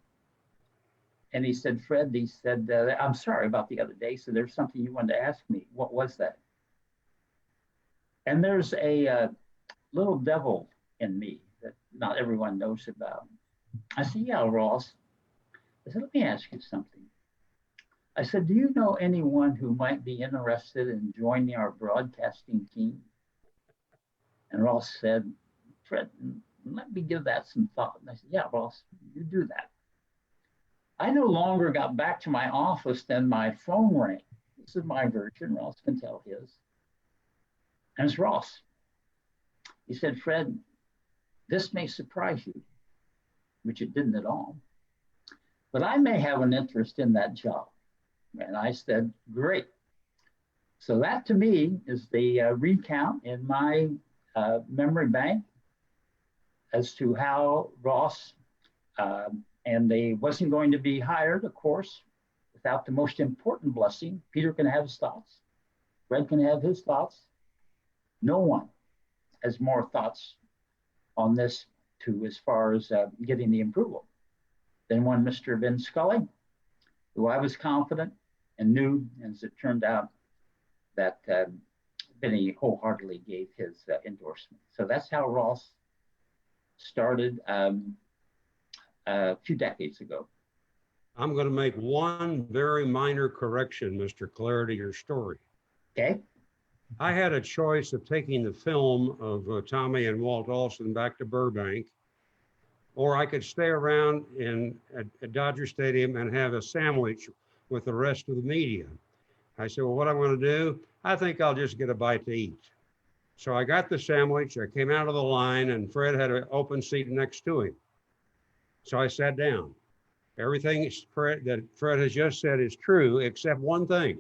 And he said, Fred, he said, I'm sorry about the other day. So there's something you wanted to ask me. What was that? And there's a little devil in me that not everyone knows about. I said, yeah, Ross. I said, let me ask you something. I said, do you know anyone who might be interested in joining our broadcasting team? And Ross said, Fred, let me give that some thought. And I said, yeah, Ross, you do that. I no longer got back to my office than my phone rang. This is my version. Ross can tell his. And it's Ross. He said, Fred, this may surprise you, which it didn't at all, but I may have an interest in that job. And I said, great. So that to me is the recount in my memory bank as to how Ross, and they wasn't going to be hired, of course, without the most important blessing. Peter can have his thoughts. Fred can have his thoughts. No one has more thoughts on this too, as far as getting the approval, than one Mr. Vin Scully, who I was confident and knew, as it turned out, that Vinny wholeheartedly gave his endorsement. So that's how Ross started a few decades ago. I'm going to make one very minor correction, Mr. Clare, to your story. Okay. I had a choice of taking the film of Tommy and Walt Olson back to Burbank, or I could stay around at Dodger Stadium and have a sandwich with the rest of the media. I said, well, what I'm going to do, I think I'll just get a bite to eat. So I got the sandwich, I came out of the line, and Fred had an open seat next to him. So I sat down. Everything that Fred has just said is true, except one thing.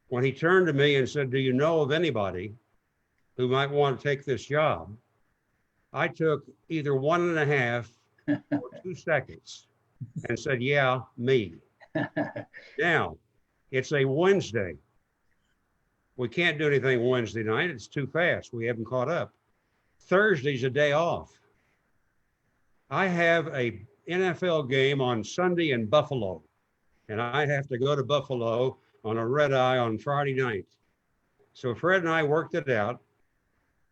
When he turned to me and said, do you know of anybody who might want to take this job? I took either 1.5 or 2 seconds and said, yeah, me. Now, it's a Wednesday. We can't do anything Wednesday night. It's too fast. We haven't caught up. Thursday's a day off. I have a NFL game on Sunday in Buffalo, and I have to go to Buffalo on a red eye on Friday night. So Fred and I worked it out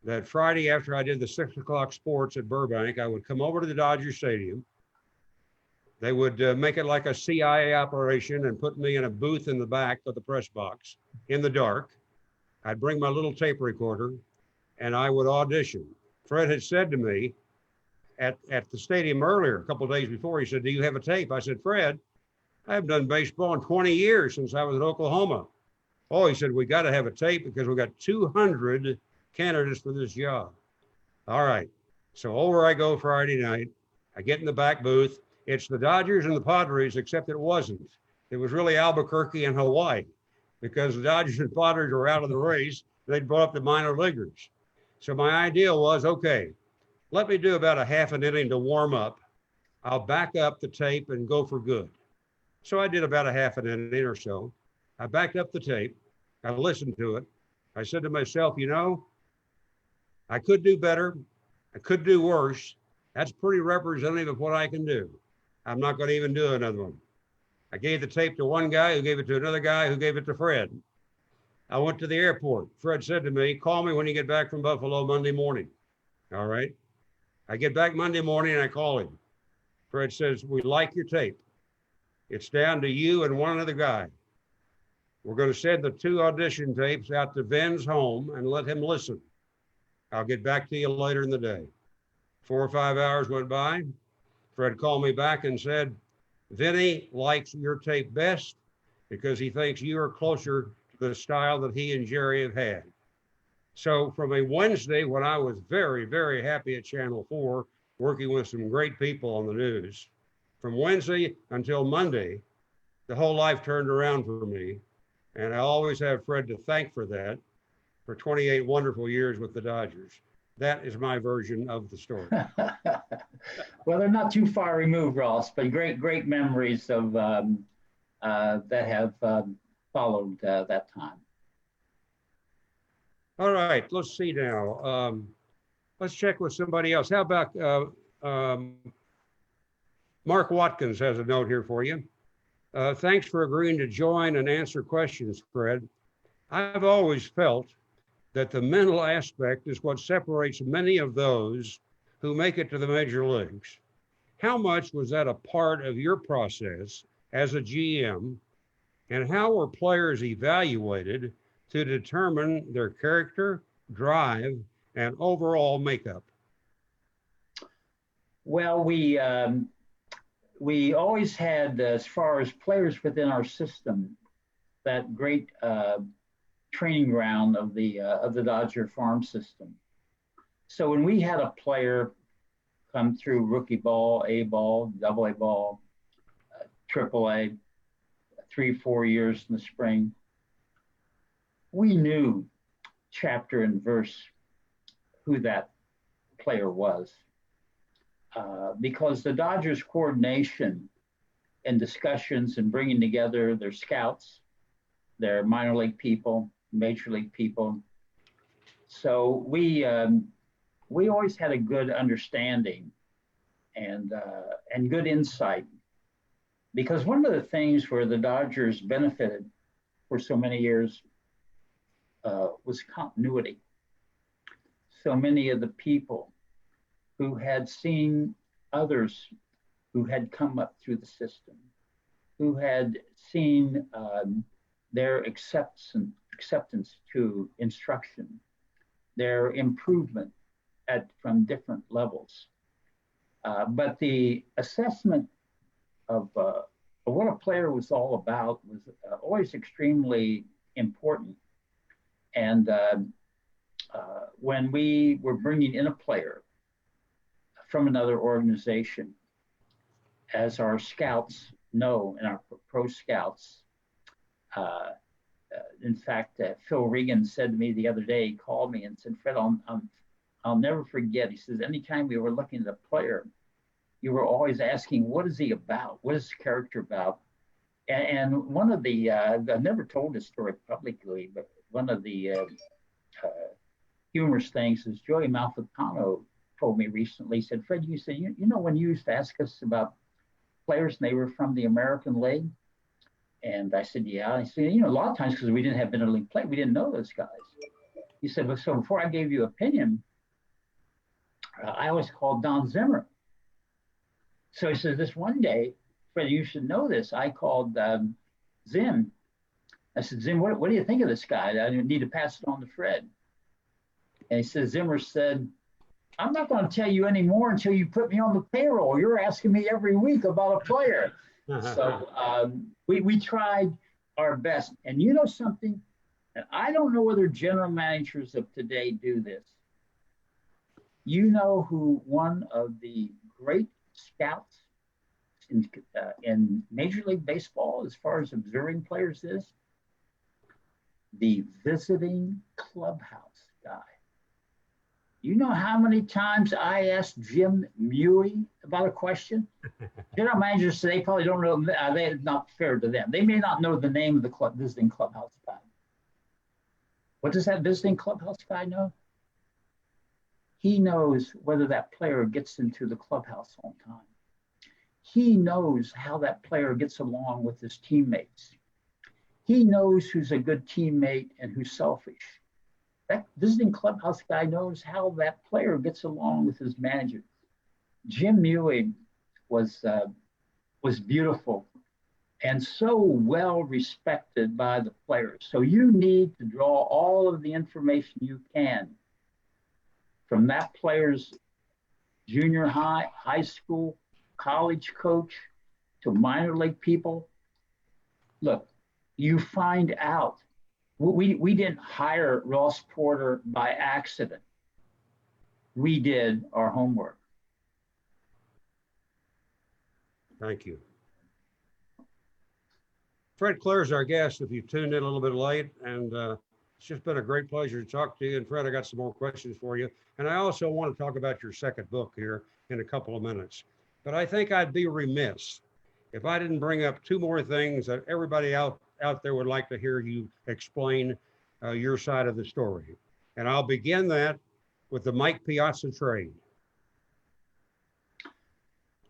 that Friday after I did the 6 o'clock sports at Burbank, I would come over to the Dodger Stadium. They would make it like a CIA operation and put me in a booth in the back of the press box in the dark. I'd bring my little tape recorder and I would audition. Fred had said to me at the stadium earlier, a couple of days before, he said, do you have a tape? I said, Fred, I haven't done baseball in 20 years since I was at Oklahoma. Oh, he said, we got to have a tape because we got 200 candidates for this job. All right. So over I go Friday night. I get in the back booth. It's the Dodgers and the Padres, except it wasn't. It was really Albuquerque and Hawaii because the Dodgers and Padres were out of the race. They'd brought up the minor leaguers. So my idea was, okay, let me do about a half an inning to warm up. I'll back up the tape and go for good. So I did about a half an inning or so. I backed up the tape. I listened to it. I said to myself, you know, I could do better. I could do worse. That's pretty representative of what I can do. I'm not going to even do another one. I gave the tape to one guy who gave it to another guy who gave it to Fred. I went to the airport. Fred said to me, call me when you get back from Buffalo Monday morning. All right. I get back Monday morning and I call him. Fred says, we like your tape. It's down to you and one other guy. We're going to send the 2 audition tapes out to Vin's home and let him listen. I'll get back to you later in the day. 4 or 5 hours went by. Fred called me back and said, Vinny likes your tape best because he thinks you are closer to the style that he and Jerry have had. So from a Wednesday when I was very, very happy at Channel 4, working with some great people on the news, from Wednesday until Monday, the whole life turned around for me. And I always have Fred to thank for that, for 28 wonderful years with the Dodgers. That is my version of the story. Well, they're not too far removed, Ross, but great memories of that have followed that time. All right, let's see now. Let's check with somebody else. How about Mark Watkins has a note here for you. Thanks for agreeing to join and answer questions, Fred. I've always felt that the mental aspect is what separates many of those who make it to the major leagues. How much was that a part of your process as a GM, and how were players evaluated to determine their character, drive, and overall makeup? Well, we always had, as far as players within our system, that great training ground of the Dodger farm system. So when we had a player come through rookie ball, A ball, double A ball, triple A, 3-4 years in the spring, we knew chapter and verse who that player was. Because the Dodgers coordination and discussions and bringing together their scouts, their minor league people, major league people. So we always had a good understanding and good insight, because one of the things where the Dodgers benefited for so many years was continuity. So many of the people who had seen others who had come up through the system, who had seen their acceptance to instruction, their improvement from different levels. But the assessment of what a player was all about was always extremely important. And when we were bringing in a player from another organization, as our scouts know and our pro scouts, in fact, Phil Regan said to me the other day, he called me and said, Fred, I'll never forget. He says, anytime we were looking at a player, you were always asking, what is he about? What is his character about? And one of the, I've never told this story publicly, but one of the humorous things is Joey Malfitano told me recently, he said, Fred, you said, you know, when you used to ask us about players and they were from the American League? And I said, yeah. I said, you know, a lot of times because we didn't have minor league play, we didn't know those guys. He said, well, so before I gave you opinion, I always called Don Zimmer. So he said, this one day, Fred, you should know this. I called Zim. I said, Zim, what do you think of this guy? I need to pass it on to Fred. And he said, Zimmer said, I'm not going to tell you any more until you put me on the payroll. You're asking me every week about a player. So we tried our best. And you know something? And I don't know whether general managers of today do this. You know who one of the great scouts in Major League Baseball, as far as observing players, is? The visiting clubhouse guy. You know how many times I asked Jim Mewey about a question? General managers say they probably don't know. They're not fair to them. They may not know the name of the visiting clubhouse guy. What does that visiting clubhouse guy know? He knows whether that player gets into the clubhouse on time. He knows how that player gets along with his teammates. He knows who's a good teammate and who's selfish. That visiting clubhouse guy knows how that player gets along with his manager. Jim Mewey was beautiful and so well respected by the players. So you need to draw all of the information you can from that player's junior high, high school, college coach to minor league people. Look, you find out. We didn't hire Ross Porter by accident. We did our homework. Thank you. Fred Clare's our guest, if you tuned in a little bit late, and it's just been a great pleasure to talk to you. And Fred, I got some more questions for you. And I also want to talk about your second book here in a couple of minutes. But I think I'd be remiss if I didn't bring up two more things that everybody out there would like to hear you explain your side of the story. And I'll begin that with the Mike Piazza trade.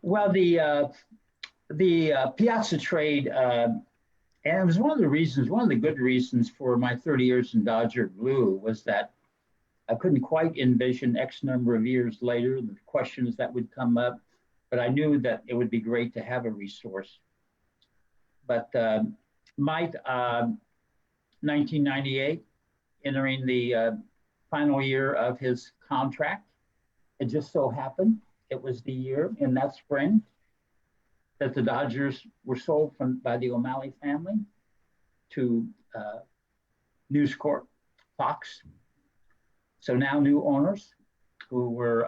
Well, the Piazza trade, and it was one of the good reasons for my 30 years in Dodger Blue was that I couldn't quite envision X number of years later the questions that would come up, but I knew that it would be great to have a resource. But Mike, 1998, entering the final year of his contract, it just so happened it was the year in that spring that the Dodgers were sold by the O'Malley family to News Corp, Fox. So now new owners who were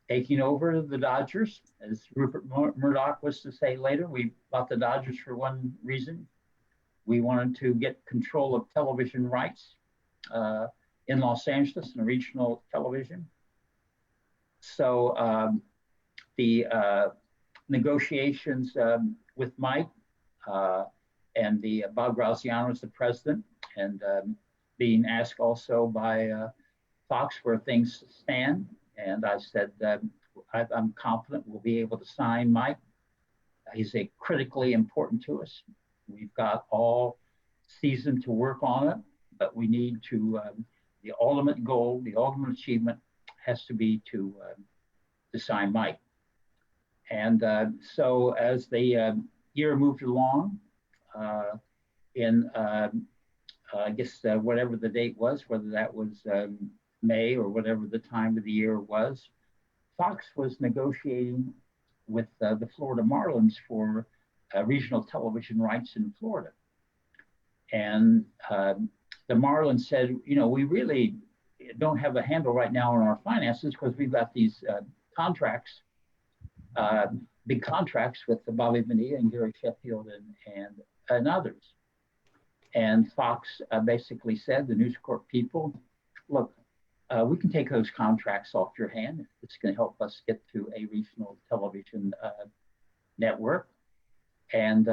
taking over the Dodgers. As Rupert Murdoch was to say later, we bought the Dodgers for one reason. We wanted to get control of television rights in Los Angeles and regional television. So the negotiations with Mike and Bob Graziano as the president, and being asked also by Fox where things stand. And I said, I'm confident we'll be able to sign Mike. He's critically important to us. We've got all season to work on it, but we need to, the ultimate goal, the ultimate achievement has to be to sign Mike. And so as the year moved along, in I guess whatever the date was, whether that was May or whatever the time of the year was, Fox was negotiating with the Florida Marlins for regional television rights in Florida. And the Marlins said, you know, we really don't have a handle right now on our finances because we've got these contracts, big contracts with Bobby Bonilla and Gary Sheffield and others. And Fox basically said, the News Corp people, look, we can take those contracts off your hand. It's going to help us get to a regional television network. And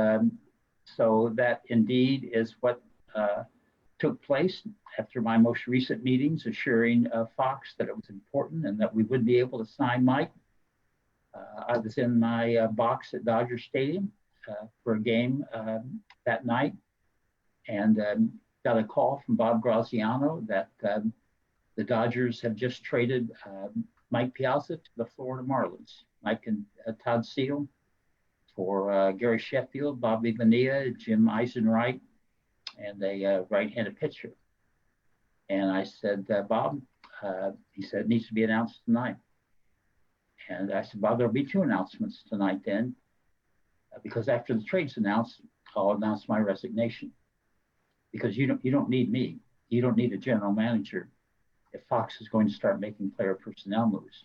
so that indeed is what took place after my most recent meetings, assuring Fox that it was important and that we would be able to sign Mike. I was in my box at Dodger Stadium for a game that night, and got a call from Bob Graziano that the Dodgers have just traded Mike Piazza to the Florida Marlins. Mike and Todd Seal for Gary Sheffield, Bobby Bonilla, Jim Eisenreich, and a right-handed pitcher. And I said, Bob, he said, it needs to be announced tonight. And I said, Bob, there'll be two announcements tonight then, because after the trade's announced, I'll announce my resignation. Because you don't need me. You don't need a general manager if Fox is going to start making player personnel moves.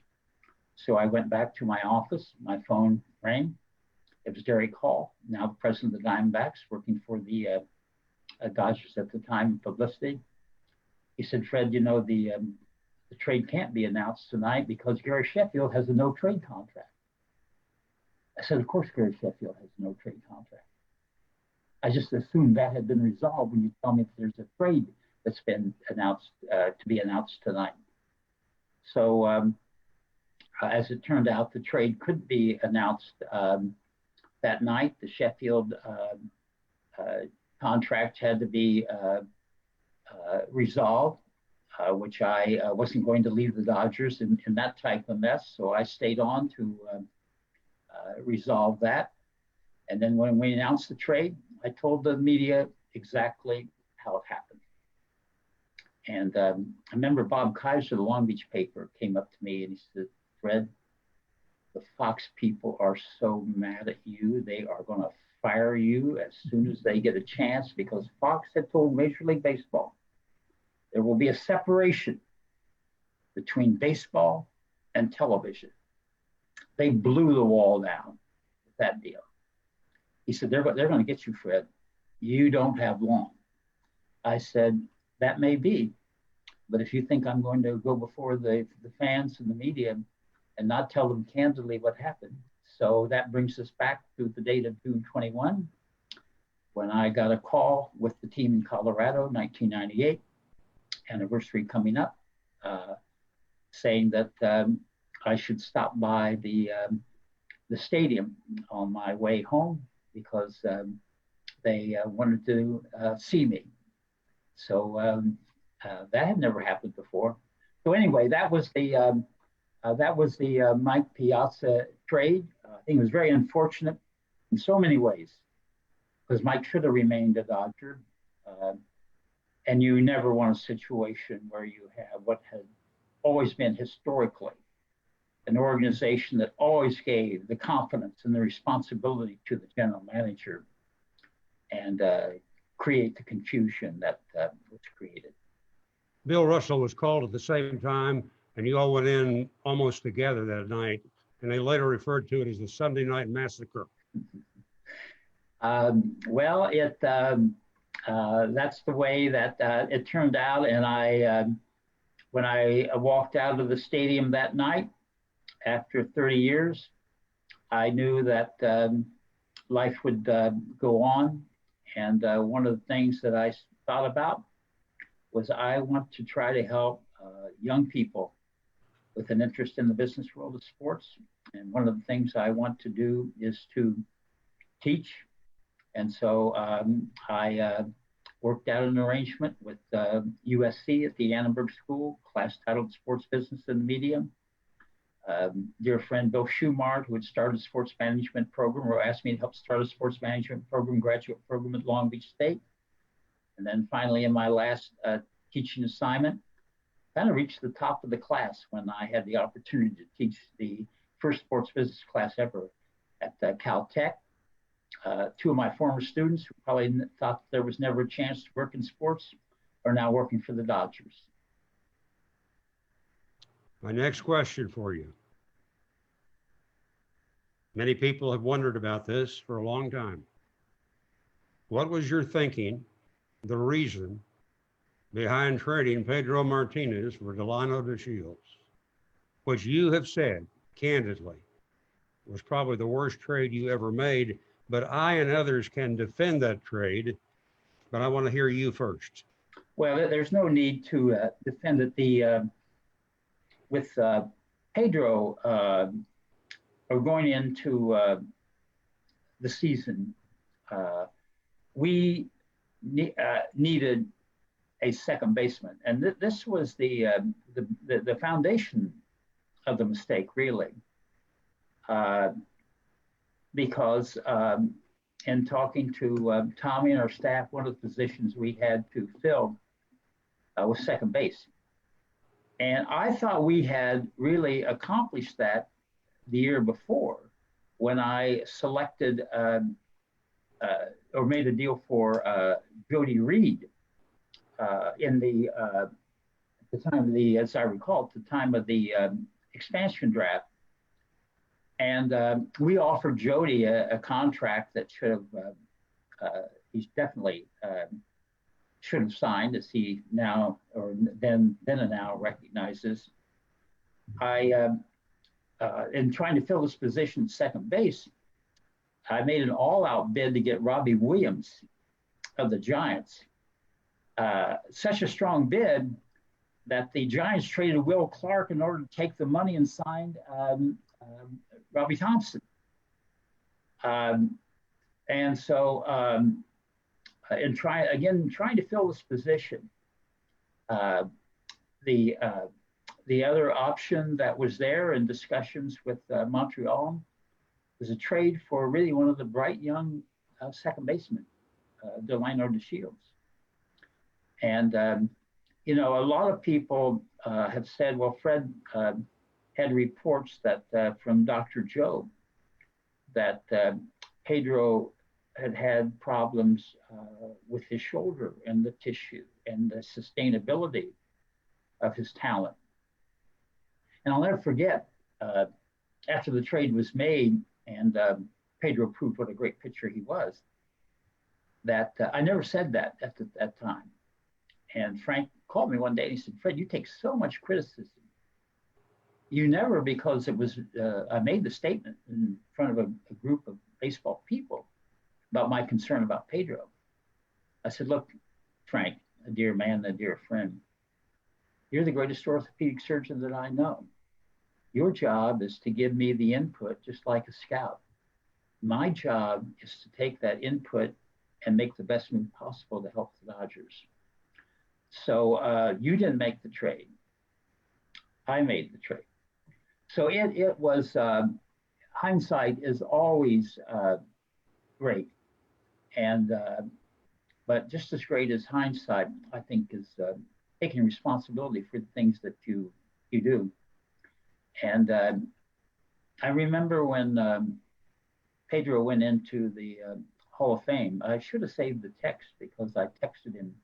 So I went back to my office. My phone rang. It was Derek Hall, now the president of the Diamondbacks, working for the Dodgers at the time in publicity. He said, Fred, you know, the trade can't be announced tonight because Gary Sheffield has a no trade contract. I said, of course, Gary Sheffield has a no trade contract. I just assumed that had been resolved when you tell me that there's a trade that's been announced to be announced tonight. So as it turned out, the trade could be announced that night. The Sheffield contract had to be resolved, which I wasn't going to leave the Dodgers in that type of mess. So I stayed on to resolve that. And then when we announced the trade, I told the media exactly how it happened. And I remember Bob Kaiser, the Long Beach paper, came up to me and he said, "Fred, the Fox people are so mad at you. They are going to fire you as soon as they get a chance, because Fox had told Major League Baseball there will be a separation between baseball and television." They blew the wall down with that deal. He said, they're going to get you, Fred. You don't have long. I said, that may be, but if you think I'm going to go before the fans and the media and not tell them candidly what happened. So that brings us back to the date of June 21, when I got a call with the team in Colorado, 1998, anniversary coming up, saying that I should stop by the stadium on my way home, because they wanted to see me. So that had never happened before. So anyway, that was the Mike Piazza trade. I think it was very unfortunate in so many ways, because Mike should have remained a Dodger. And you never want a situation where you have what had always been historically an organization that always gave the confidence and the responsibility to the general manager, and create the confusion that was created. Bill Russell was called at the same time, and you all went in almost together that night, and they later referred to it as the Sunday Night Massacre. Well, that's the way that it turned out. And when I walked out of the stadium that night, after 30 years, I knew that life would go on. And one of the things that I thought about was I want to try to help young people with an interest in the business world of sports. And one of the things I want to do is to teach. And so I worked out an arrangement with USC at the Annenberg School, class titled Sports Business and the Media. Dear friend Bill Schumart, who had started a sports management program, or asked me to help start a sports management program, graduate program at Long Beach State. And then finally, in my last teaching assignment, kind of reached the top of the class when I had the opportunity to teach the first sports business class ever at Caltech. Two of my former students, who probably thought there was never a chance to work in sports, are now working for the Dodgers. My next question for you. Many people have wondered about this for a long time. What was your thinking, the reason behind trading Pedro Martinez for Delano DeShields, which you have said candidly was probably the worst trade you ever made, but I and others can defend that trade, but I want to hear you first. Well, there's no need to defend it. With Pedro going into the season, we needed a second baseman, and this was the foundation of the mistake, really, because in talking to Tommy and our staff, one of the positions we had to fill was second base. And I thought we had really accomplished that the year before, when I selected or made a deal for Jody Reed in at the time of the, as I recall, at the time of the expansion draft. And we offered Jody a contract that should have, he's definitely should have signed, as he now, or then and now recognizes. In trying to fill this position at second base, I made an all-out bid to get Robbie Williams of the Giants. Such a strong bid that the Giants traded Will Clark in order to take the money and signed Robbie Thompson. And so, in trying to fill this position, the other option that was there in discussions with Montreal was a trade for really one of the bright young second basemen, Delano DeShields. And, you know, a lot of people have said, well, Fred had reports that from Dr. Job that Pedro had problems with his shoulder and the tissue and the sustainability of his talent. And I'll never forget, after the trade was made and Pedro proved what a great pitcher he was, that I never said that at that time. And Frank called me one day and he said, Fred, you take so much criticism. You never, because it was, I made the statement in front of a group of baseball people about my concern about Pedro. I said, look, Frank, a dear man, a dear friend, you're the greatest orthopedic surgeon that I know. Your job is to give me the input just like a scout. My job is to take that input and make the best move possible to help the Dodgers. So you didn't make the trade. I made the trade. So it was, hindsight is always great. And, but just as great as hindsight, I think, is taking responsibility for the things that you do. And I remember when Pedro went into the Hall of Fame, I should have saved the text because I texted him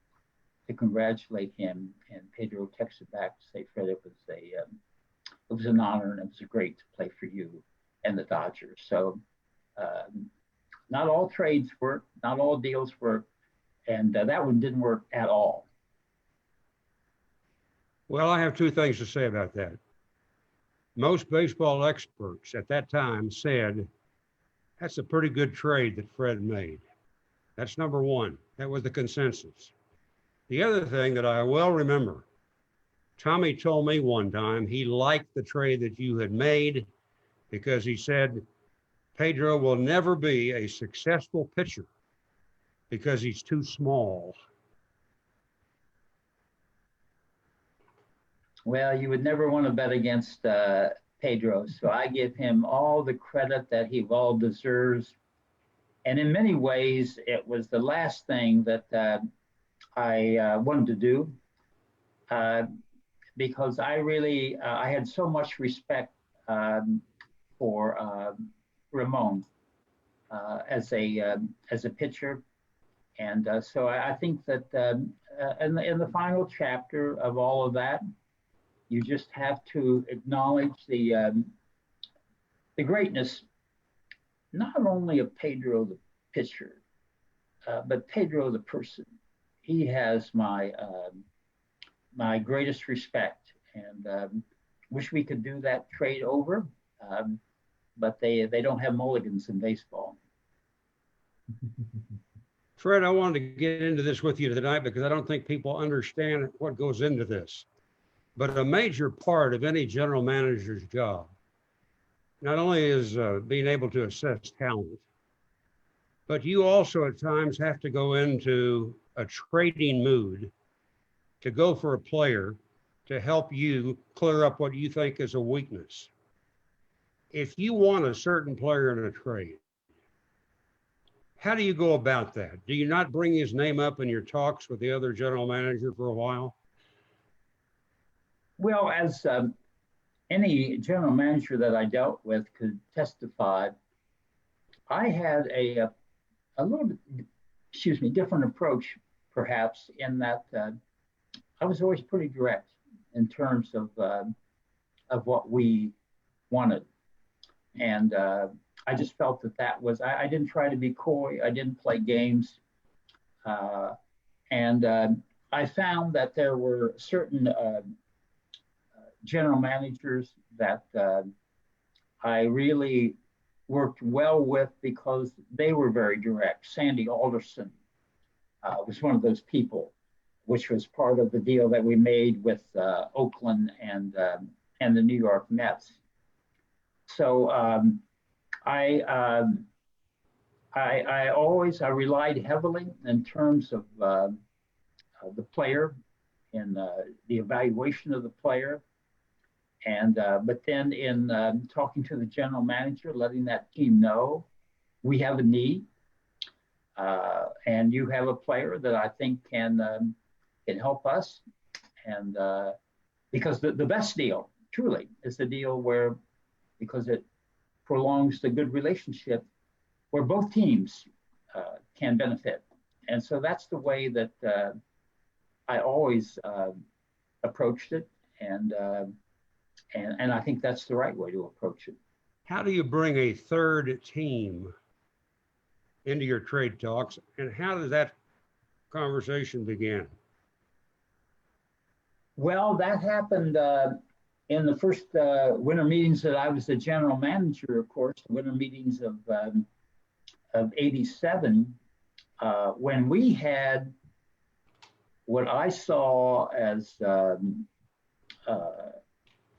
to congratulate him, and Pedro texted back to say, Fred, it was an honor and it was great to play for you and the Dodgers. So not all trades work, not all deals work, and that one didn't work at all. Well, I have two things to say about that. Most baseball experts at that time said, that's a pretty good trade that Fred made. That's number one. That was the consensus. The other thing that I well remember, Tommy told me one time he liked the trade that you had made because he said, Pedro will never be a successful pitcher because he's too small. Well, you would never want to bet against Pedro, so I give him all the credit that he well deserves. And in many ways, it was the last thing that I wanted to do because I really, I had so much respect for Ramon as a pitcher. And so I think that in the final chapter of all of that, you just have to acknowledge the greatness, not only of Pedro the pitcher, but Pedro the person. He has my my greatest respect, and wish we could do that trade over, but they don't have mulligans in baseball. Fred, I wanted to get into this with you tonight because I don't think people understand what goes into this. But a major part of any general manager's job not only is being able to assess talent, but you also at times have to go into a trading mood to go for a player to help you clear up what you think is a weakness. If you want a certain player in a trade, how do you go about that? Do you not bring his name up in your talks with the other general manager for a while? Well, as any general manager that I dealt with could testify, I had a little bit, different approach, perhaps, in that I was always pretty direct in terms of what we wanted. And I just felt that was, I didn't try to be coy, I didn't play games. And I found that there were certain general managers that I really worked well with because they were very direct. Sandy Alderson was one of those people, which was part of the deal that we made with Oakland and the New York Mets. So I always relied heavily in terms of the player and the evaluation of the player. And but then in talking to the general manager, letting that team know we have a need, and you have a player that I think can help us. And because the best deal, truly, is the deal where, because it prolongs the good relationship, where both teams can benefit. And so that's the way that I always approached it, and I think that's the right way to approach it. How do you bring a third team into your trade talks, and how does that conversation begin? Well, that happened in the first winter meetings that I was the general manager. Of course, the winter meetings of '87, when we had what I saw as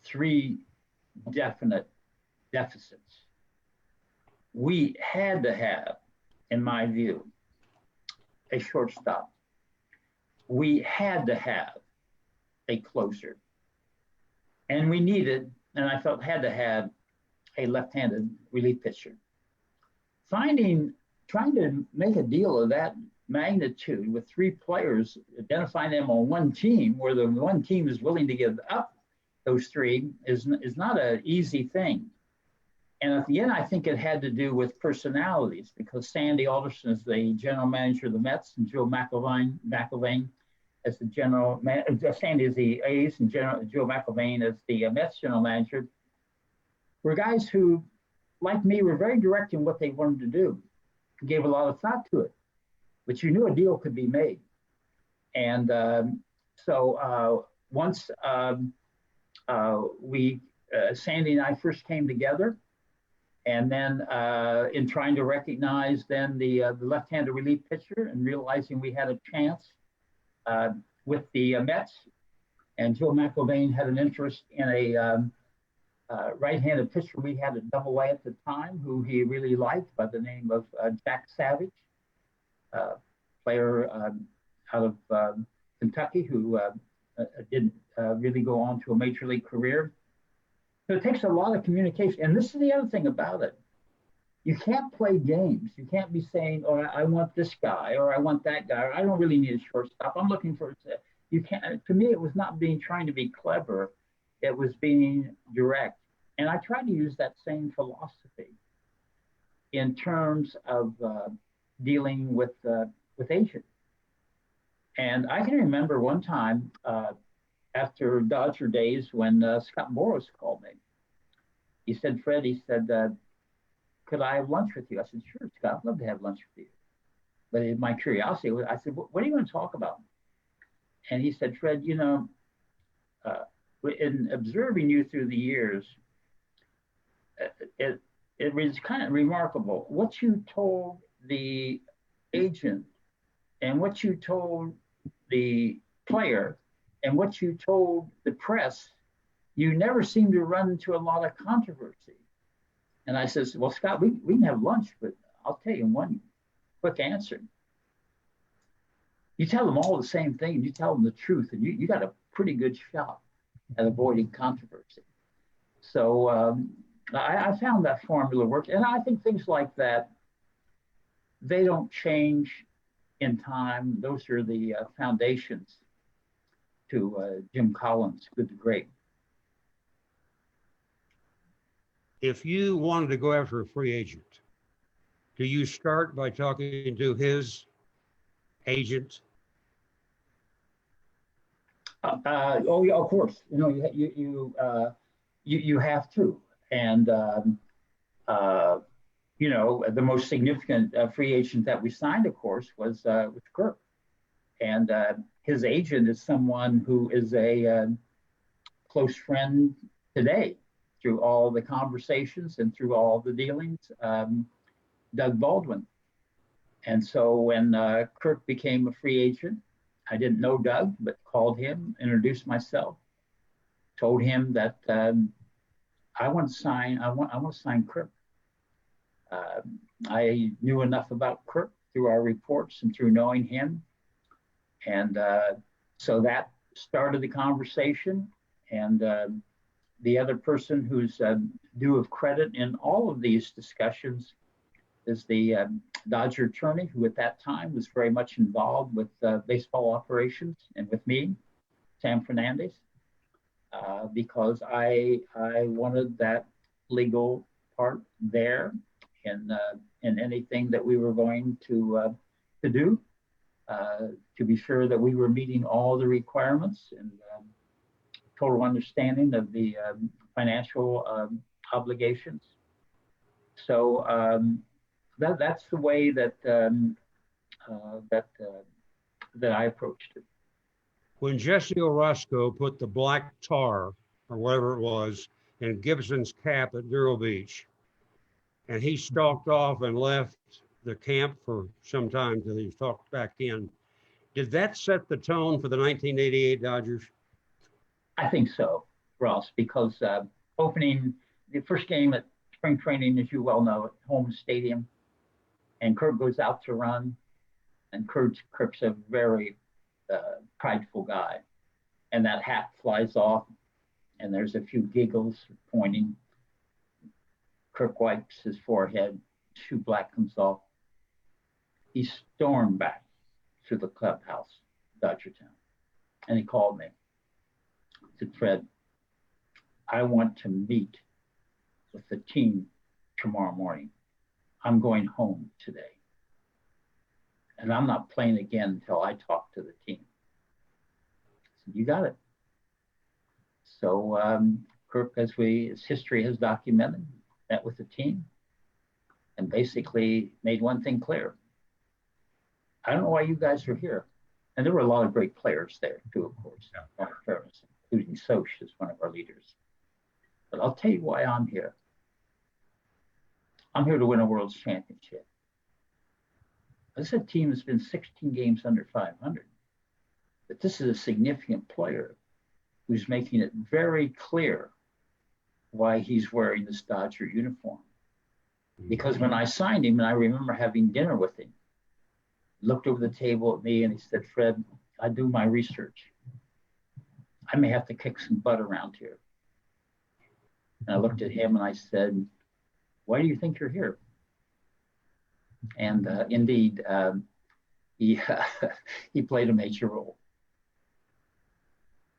three definite deficits. We had to have, in my view, a shortstop. We had to have a closer. And we needed, and I felt had to have, a left-handed relief pitcher. Trying to make a deal of that magnitude with three players, identifying them on one team, where the one team is willing to give up those three, is not an easy thing. And at the end, I think it had to do with personalities, because Sandy Alderson is the general manager of the Mets, and Joe McIlvaine as the general manager. Sandy is the A's, and Joe McIlvaine is the Mets general manager. Were guys who, like me, were very direct in what they wanted to do, gave a lot of thought to it, but you knew a deal could be made. And so once Sandy and I first came together, and then in trying to recognize then the left-handed relief pitcher, and realizing we had a chance with the Mets, and Joe McIlvaine had an interest in a right-handed pitcher we had at Double A at the time, who he really liked, by the name of Jack Savage, player out of Kentucky, who didn't really go on to a major league career. So it takes a lot of communication. And this is the other thing about it. You can't play games. You can't be saying, oh, I want this guy, or I want that guy, or I don't really need a shortstop. I'm looking for, you can't, to me, it was not trying to be clever. It was being direct. And I try to use that same philosophy in terms of dealing with agents. And I can remember one time after Dodger days, when Scott Boras called me. He said, Fred, he said, could I have lunch with you? I said, sure, Scott, I'd love to have lunch with you. But in my curiosity, I said, what are you going to talk about? And he said, Fred, you know, in observing you through the years, it was kind of remarkable. What you told the agent, and what you told the player, and what you told the press, you never seem to run into a lot of controversy. And I says, well, Scott, we can have lunch, but I'll tell you one quick answer. You tell them all the same thing, and you tell them the truth, and you got a pretty good shot at avoiding controversy. So I found that formula worked. And I think things like that, they don't change in time. Those are the foundations to Jim Collins' Good to Great. If you wanted to go after a free agent, do you start by talking to his agent? Oh yeah, of course. You know, you have to. And you know, the most significant free agent that we signed, of course, was Kirk. And his agent is someone who is a close friend today, through all the conversations and through all the dealings, Doug Baldwin. And so when Kirk became a free agent, I didn't know Doug, but called him, introduced myself, told him that I want to sign Kirk. I knew enough about Kirk through our reports and through knowing him. And so that started the conversation. And The other person who's due of credit in all of these discussions is the Dodger attorney, who at that time was very much involved with baseball operations, and with me, Sam Fernandez, because I wanted that legal part there in anything that we were going to do, to be sure that we were meeting all the requirements and total understanding of the financial obligations. So that's the way that that I approached it. When Jesse Orozco put the black tar, or whatever it was, in Gibson's cap at Vero Beach, and he stalked off and left the camp for some time till he stalked back in, did that set the tone for the 1988 Dodgers? I think so, Ross, because opening the first game at spring training, as you well know, at home stadium, and Kurt goes out to run, and Kurt's a very prideful guy, and that hat flies off, and there's a few giggles pointing. Kirk wipes his forehead, shoe black comes off. He stormed back to the clubhouse, Dodgertown, and he called me. He said, "Fred, I want to meet with the team tomorrow morning. I'm going home today. And I'm not playing again until I talk to the team." I said, "You got it." So Kirk, as history has documented, met with the team and basically made one thing clear. "I don't know why you guys are here." And there were a lot of great players there too, of course, including Soch as one of our leaders. But I'll tell you why I'm here. I'm here to win a World Championship. This is a team that's been 16 games under 500. But this is a significant player who's making it very clear why he's wearing this Dodger uniform. Because when I signed him, and I remember having dinner with him, he looked over the table at me and he said, "Fred, I do my research. I may have to kick some butt around here." And I looked at him and I said, "Why do you think you're here?" And indeed, he played a major role.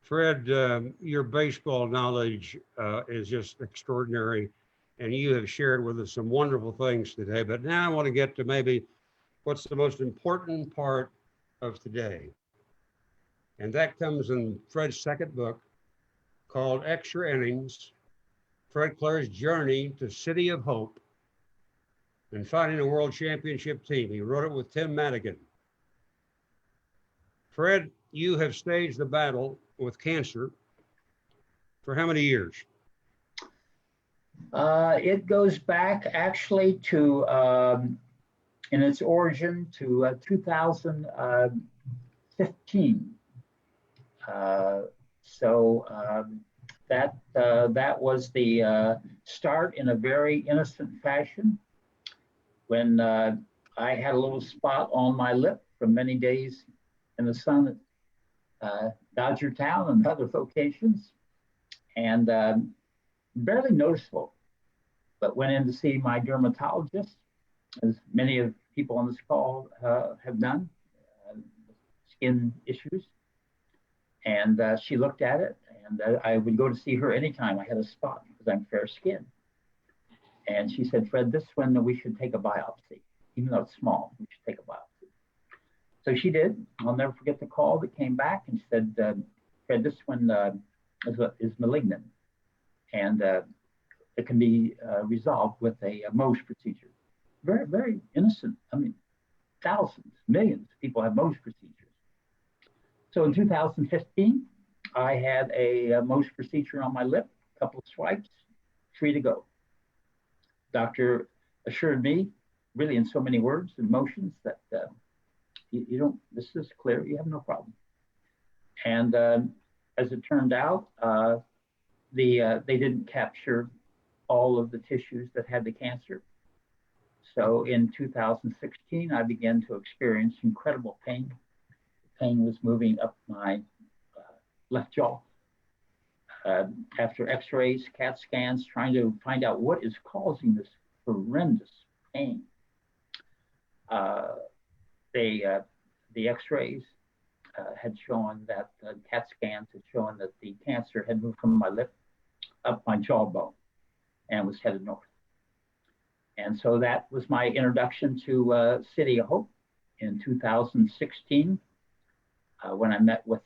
Fred, your baseball knowledge is just extraordinary, and you have shared with us some wonderful things today. But now I want to get to maybe what's the most important part of today. And that comes in Fred's second book called Extra Innings, Fred Clare's Journey to City of Hope and Finding a World Championship Team. He wrote it with Tim Madigan. Fred, you have staged the battle with cancer for how many years? It goes back actually to, in its origin, to 2015. That was the start in a very innocent fashion when I had a little spot on my lip from many days in the sun at Dodgertown and other locations, and barely noticeable, but went in to see my dermatologist, as many of people on this call have done, skin issues, and she looked at it, and I would go to see her anytime I had a spot because I'm fair skinned. And she said, "Fred, this one we should take a biopsy. Even though it's small, we should take a biopsy." So she did. I'll never forget the call that came back and said, "Fred, this one is malignant, and it can be resolved with a Mohs procedure." Very, very innocent. I mean, thousands, millions of people have Mohs procedures. So in 2015, I had a Mohs procedure on my lip, a couple of swipes, free to go. Doctor assured me, really in so many words and motions, that you don't, this is clear, you have no problem. And as it turned out, they didn't capture all of the tissues that had the cancer. So in 2016, I began to experience incredible pain. Pain was moving up my left jaw. after x-rays, CAT scans, trying to find out what is causing this horrendous pain. The x-rays had shown that, CAT scans had shown that the cancer had moved from my lip up my jawbone and was headed north. And so that was my introduction to City of Hope in 2016, when I met with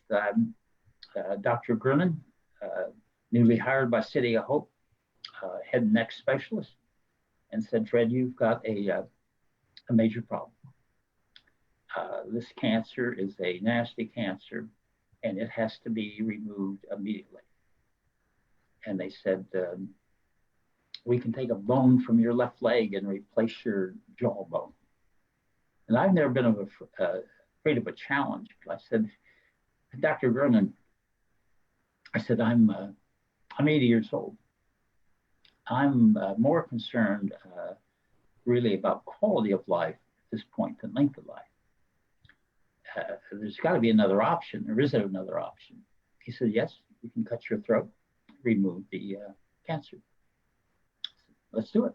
Dr. Grunin, newly hired by City of Hope, head and neck specialist, and said, Fred, you've got a major problem. This cancer is a nasty cancer, and it has to be removed immediately. And they said, we can take a bone from your left leg and replace your jawbone. And I've never been afraid of a challenge. But I said, Dr. Grunin, I said, I'm 80 years old. I'm more concerned really about quality of life at this point than length of life. There's got to be another option. There isn't another option. He said, yes, we can cut your throat, remove the cancer. Let's do it.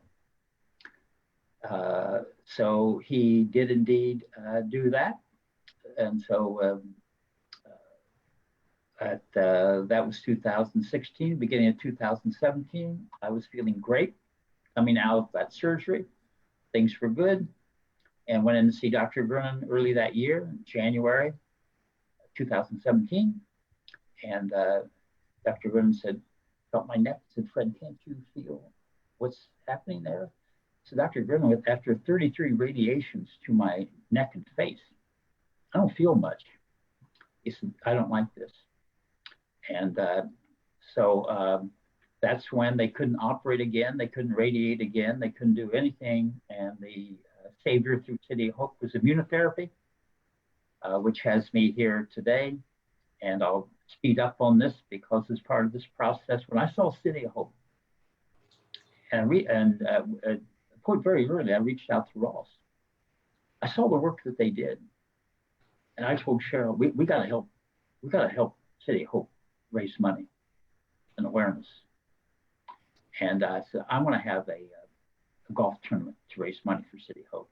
So he did indeed do that. And so that was 2016, beginning of 2017. I was feeling great coming out of that surgery. Things were good. And went in to see Dr. Grunin early that year, January 2017. And Dr. Grunin said, felt my neck, said, Fred, can't you feel what's happening there? So Dr. Grunin, after 33 radiations to my neck and face, I don't feel much. He said, I don't like this. And so that's when they couldn't operate again. They couldn't radiate again. They couldn't do anything. And the savior through City of Hope was immunotherapy, which has me here today. And I'll speed up on this because as part of this process, when I saw City of Hope, and quite very early, I reached out to Ross. I saw the work that they did. And I told Cheryl, we got to help. We got to help City of Hope raise money and awareness. And I said, I want to have a golf tournament to raise money for City of Hope.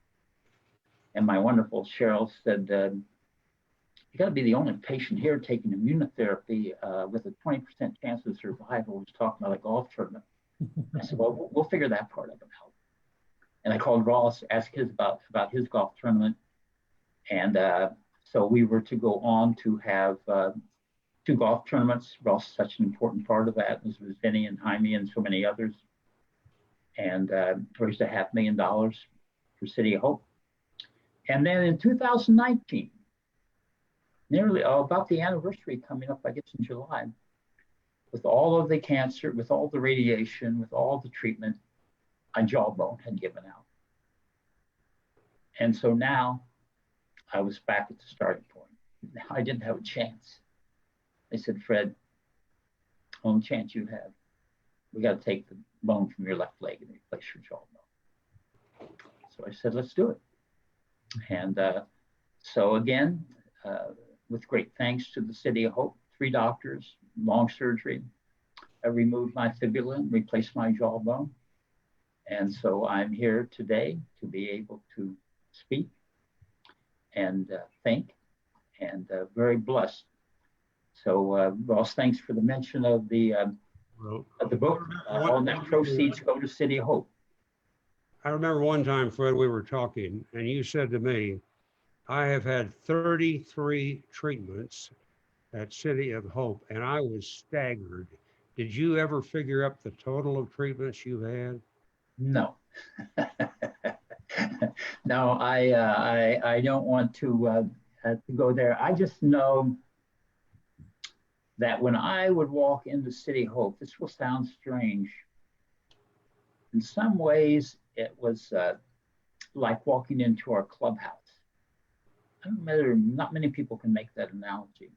And my wonderful Cheryl said, you got to be the only patient here taking immunotherapy with a 20% chance of survival who's talking about a golf tournament. I said, well, we'll figure that part of it out. And I called Ross, asked his about his golf tournament. And so we were to go on to have 2 golf tournaments. Ross is such an important part of that, as was Vinny and Jaime and so many others. And raised $500,000 for City of Hope. And then in 2019, nearly about the anniversary coming up, I guess in July, with all of the cancer, with all the radiation, with all the treatment, my jawbone had given out. And so now I was back at the starting point. Now I didn't have a chance. They said, Fred, only chance you have, we got to take the bone from your left leg and replace your jawbone. So I said, let's do it. And so again, with great thanks to the City of Hope, 3 doctors, long surgery, I removed my fibula and replaced my jawbone. And so I'm here today to be able to speak and think, and very blessed. So Ross, thanks for the mention of the book. All net proceeds go to City of Hope. I remember one time, Fred, we were talking, and you said to me, I have had 33 treatments at City of Hope, and I was staggered. Did you ever figure up the total of treatments you had? No. No, I don't want to go there. I just know that when I would walk into City of Hope, this will sound strange. In some ways, it was like walking into our clubhouse. I don't know, not many people can make that analogy,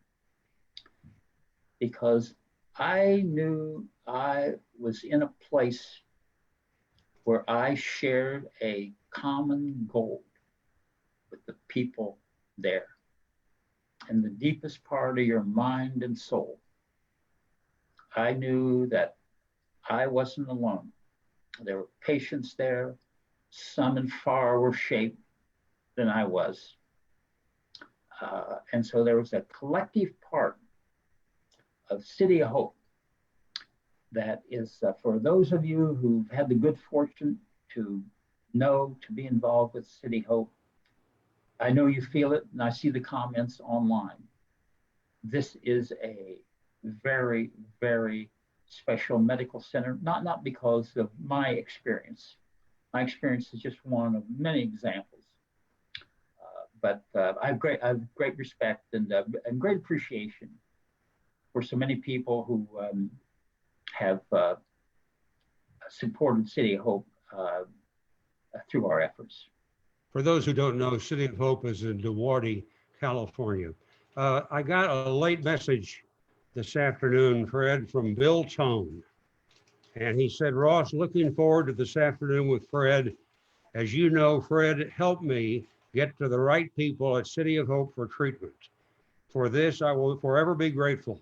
because I knew I was in a place where I shared a common goal with the people there. In the deepest part of your mind and soul, I knew that I wasn't alone. There were patients there, some in far worse shape than I was. And so there was a collective part of City of Hope that is for those of you who've had the good fortune to know, to be involved with City Hope. I know you feel it, and I see the comments online. This is a very, very special medical center, not because of my experience. My experience is just one of many examples. But I have great respect and great appreciation for so many people who have supported City of Hope through our efforts. For those who don't know, City of Hope is in Duarte, California. I got a late message this afternoon, Fred, from Bill Tone. And he said, Ross, looking forward to this afternoon with Fred. As you know, Fred helped me get to the right people at City of Hope for treatment. For this, I will forever be grateful.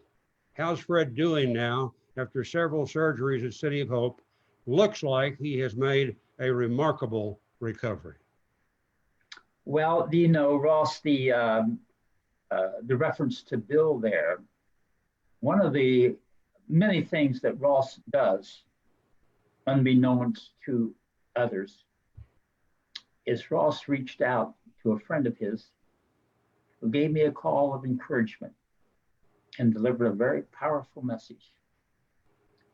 How's Fred doing now after several surgeries at City of Hope? Looks like he has made a remarkable recovery. Well, you know, Ross, the reference to Bill there, one of the many things that Ross does, unbeknownst to others, is Ross reached out to a friend of his who gave me a call of encouragement and delivered a very powerful message.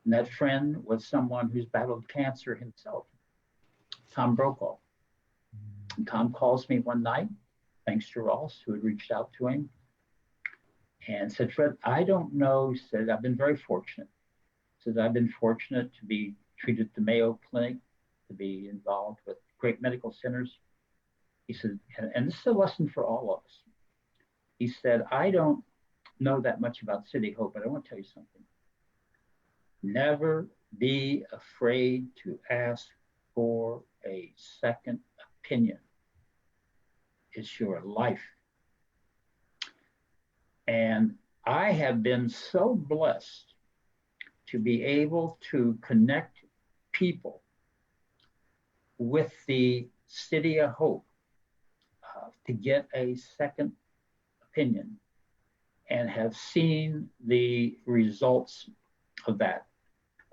And that friend was someone who's battled cancer himself, Tom Brokaw. And Tom calls me one night, thanks to Ross, who had reached out to him, and said, Fred, I don't know, he said, I've been very fortunate. He said, I've been fortunate to be treated at the Mayo Clinic, to be involved with great medical centers. He said, and this is a lesson for all of us. He said, I don't know that much about City Hope, but I want to tell you something. Never be afraid to ask for a second opinion. It's your life. And I have been so blessed to be able to connect people with the City of Hope to get a second opinion and have seen the results of that.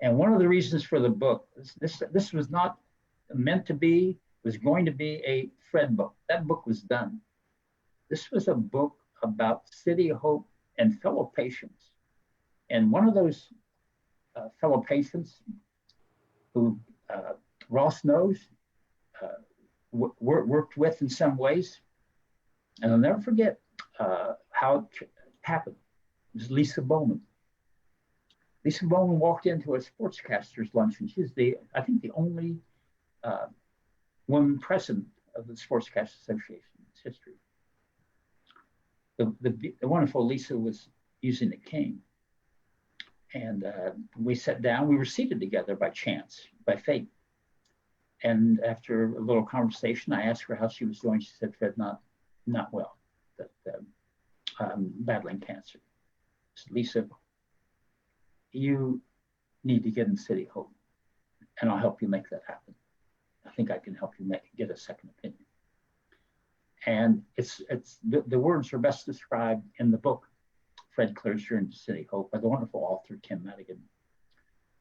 And one of the reasons for the book, this was not meant to be, was going to be a Fred book. That book was done. This was a book about City of Hope and fellow patients. And one of those fellow patients who Ross knows, worked with in some ways, and I'll never forget how it happened. It was Lisa Bowman. Lisa Bowman walked into a sportscasters luncheon. She's I think the only woman president of the Sportscasters Association in its history. The wonderful Lisa was using the cane. And we sat down, we were seated together by chance, by fate. And after a little conversation, I asked her how she was doing. She said, Fred, not well, that battling cancer. I said, Lisa, you need to get in City Hope, and I'll help you make that happen. I think I can help you get a second opinion. And the words are best described in the book, Fred Clears Your into City Hope, by the wonderful author, Kim Madigan.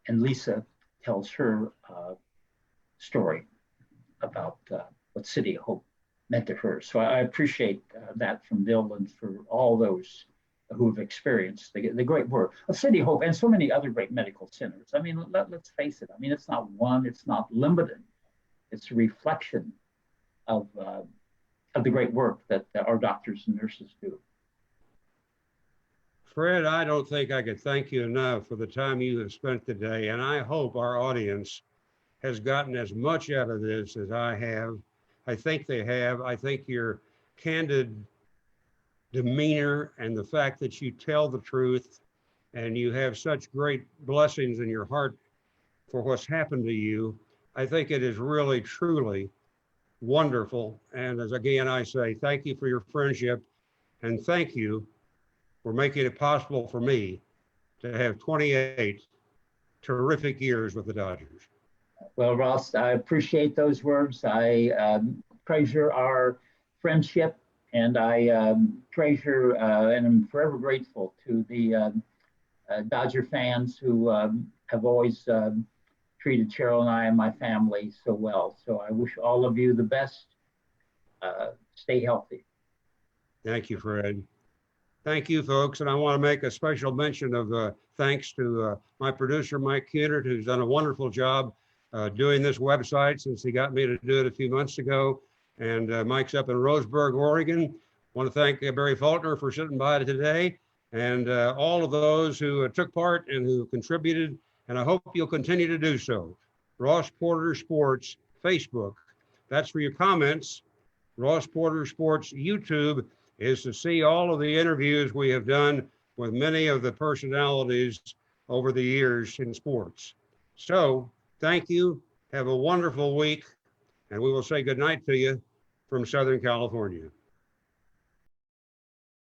And Lisa tells her story about what City of Hope meant to her. So I appreciate that from Bill and for all those who have experienced the great work of City of Hope and so many other great medical centers. I mean, let's face it. I mean, it's not one, it's not limited. It's a reflection of the great work that our doctors and nurses do. Fred, I don't think I could thank you enough for the time you have spent today, and I hope our audience has gotten as much out of this as I have. I think they have. I think your candid demeanor and the fact that you tell the truth and you have such great blessings in your heart for what's happened to you, I think it is really, truly wonderful. And as again, I say, thank you for your friendship and thank you for making it possible for me to have 28 terrific years with the Dodgers. Well, Ross, I appreciate those words. I treasure our friendship, and I treasure and am forever grateful to the Dodger fans who have always treated Cheryl and I and my family so well. So I wish all of you the best. Stay healthy. Thank you, Fred. Thank you, folks. And I want to make a special mention of thanks to my producer, Mike Kunert, who's done a wonderful job doing this website since he got me to do it a few months ago. And Mike's up in Roseburg, Oregon. Want to thank Barry Faulkner for sitting by today, and all of those who took part and who contributed. And I hope you'll continue to do so. Ross Porter Sports Facebook. That's for your comments. Ross Porter Sports YouTube is to see all of the interviews we have done with many of the personalities over the years in sports. So thank you. Have a wonderful week. And we will say goodnight to you from Southern California.